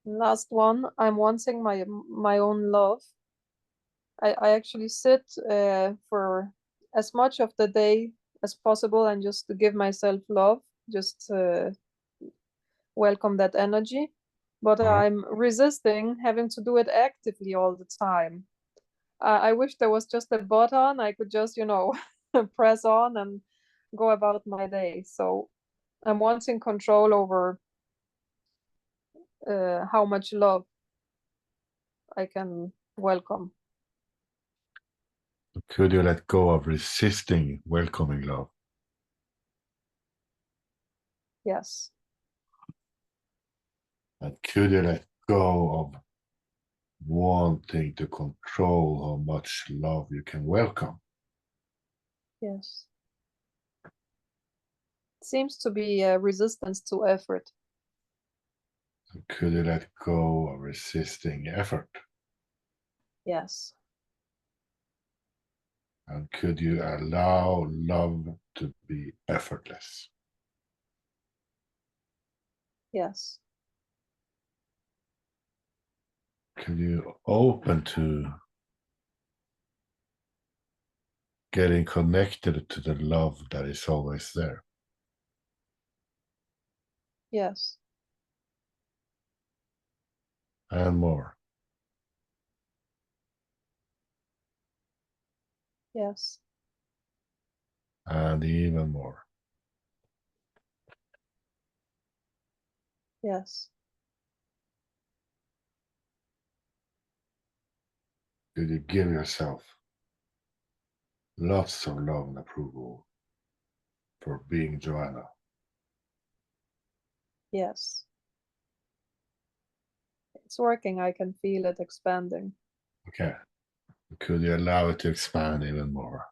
Last one, I'm wanting my own love. I actually sit for as much of the day as possible and just to give myself love, just welcome that energy. But I'm resisting having to do it actively all the time. I wish there was just a button I could just, press on and go about my day. So I'm wanting control over how much love I can welcome. Could you let go of resisting welcoming love? Yes. And could you let go of wanting to control how much love you can welcome? Yes. Seems to be a resistance to effort. Could you let go of resisting effort? Yes. And could you allow love to be effortless? Yes. Could you open to getting connected to the love that is always there? Yes. And more. Yes. And even more. Yes. Could you give yourself lots of love and approval for being Joanna? Yes. It's working. I can feel it expanding. Okay. Could you allow it to expand even more?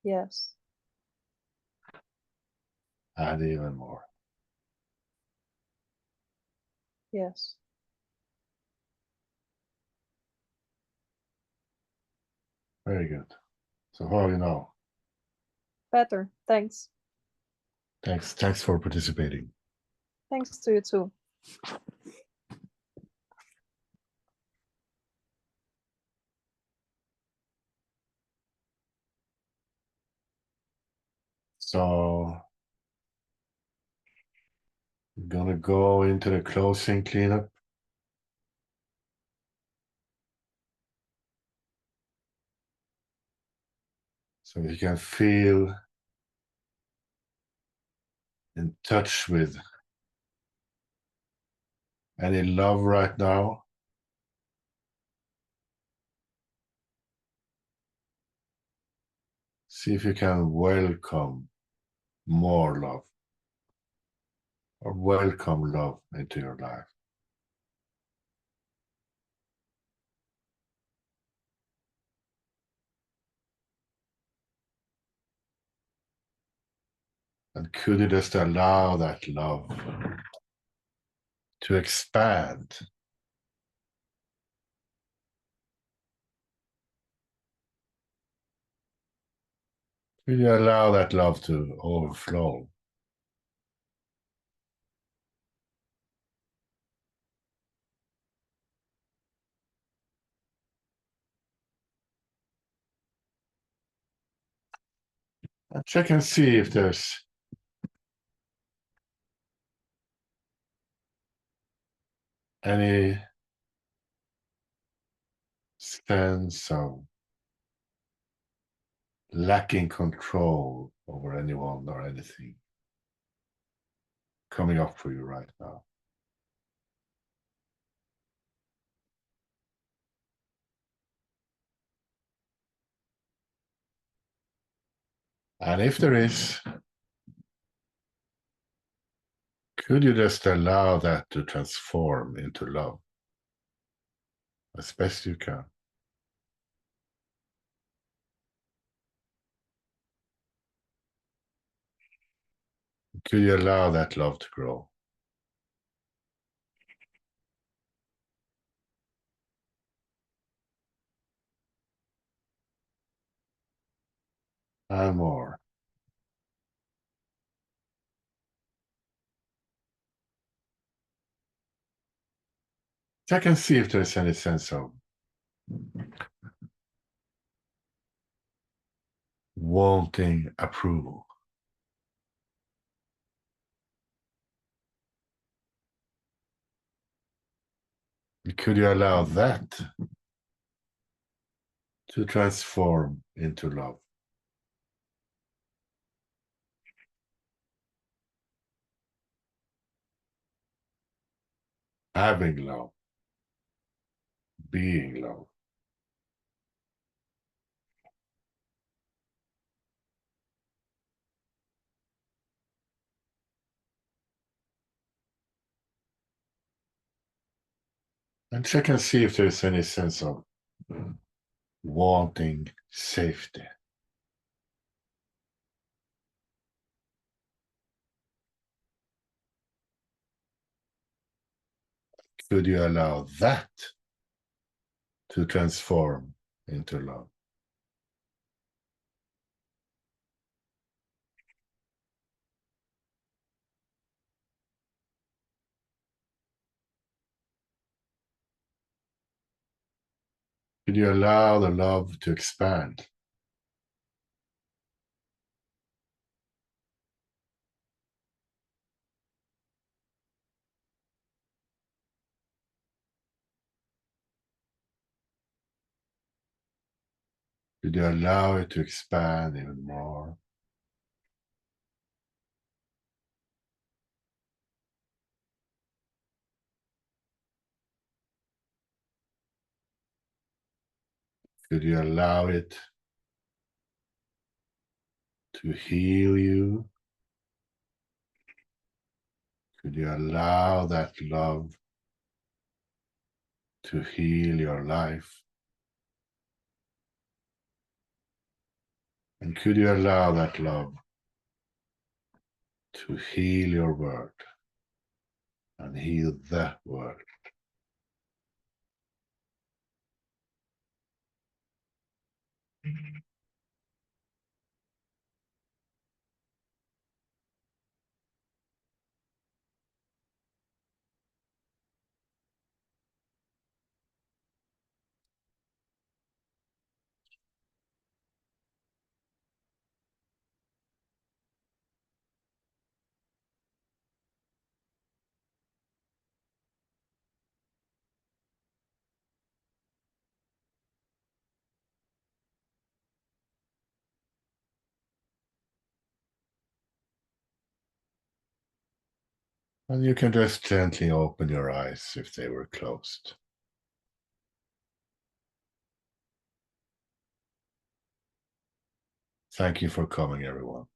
Yes. And even more. Yes. Very good. So how are you now? Better. Thanks. Thanks for participating. Thanks to you too. So we're gonna go into the closing cleanup. So you can feel in touch with Any love right now? See if you can welcome more love or welcome love into your life. And could you just allow that love to expand? Could you allow that love to overflow? And check and see if there's any sense of lacking control over anyone or anything coming up for you right now. And if there is, could you just allow that to transform into love as best you can? Could you allow that love to grow? And more. Check and see if there's any sense of wanting approval. Could you allow that to transform into love? Having love, being love. And check and see if there's any sense of wanting safety. Could you allow that to transform into love? Could you allow the love to expand? Could you allow it to expand even more? Could you allow it to heal you? Could you allow that love to heal your life? And could you allow that love to heal your world and heal that world? And you can just gently open your eyes if they were closed. Thank you for coming, everyone.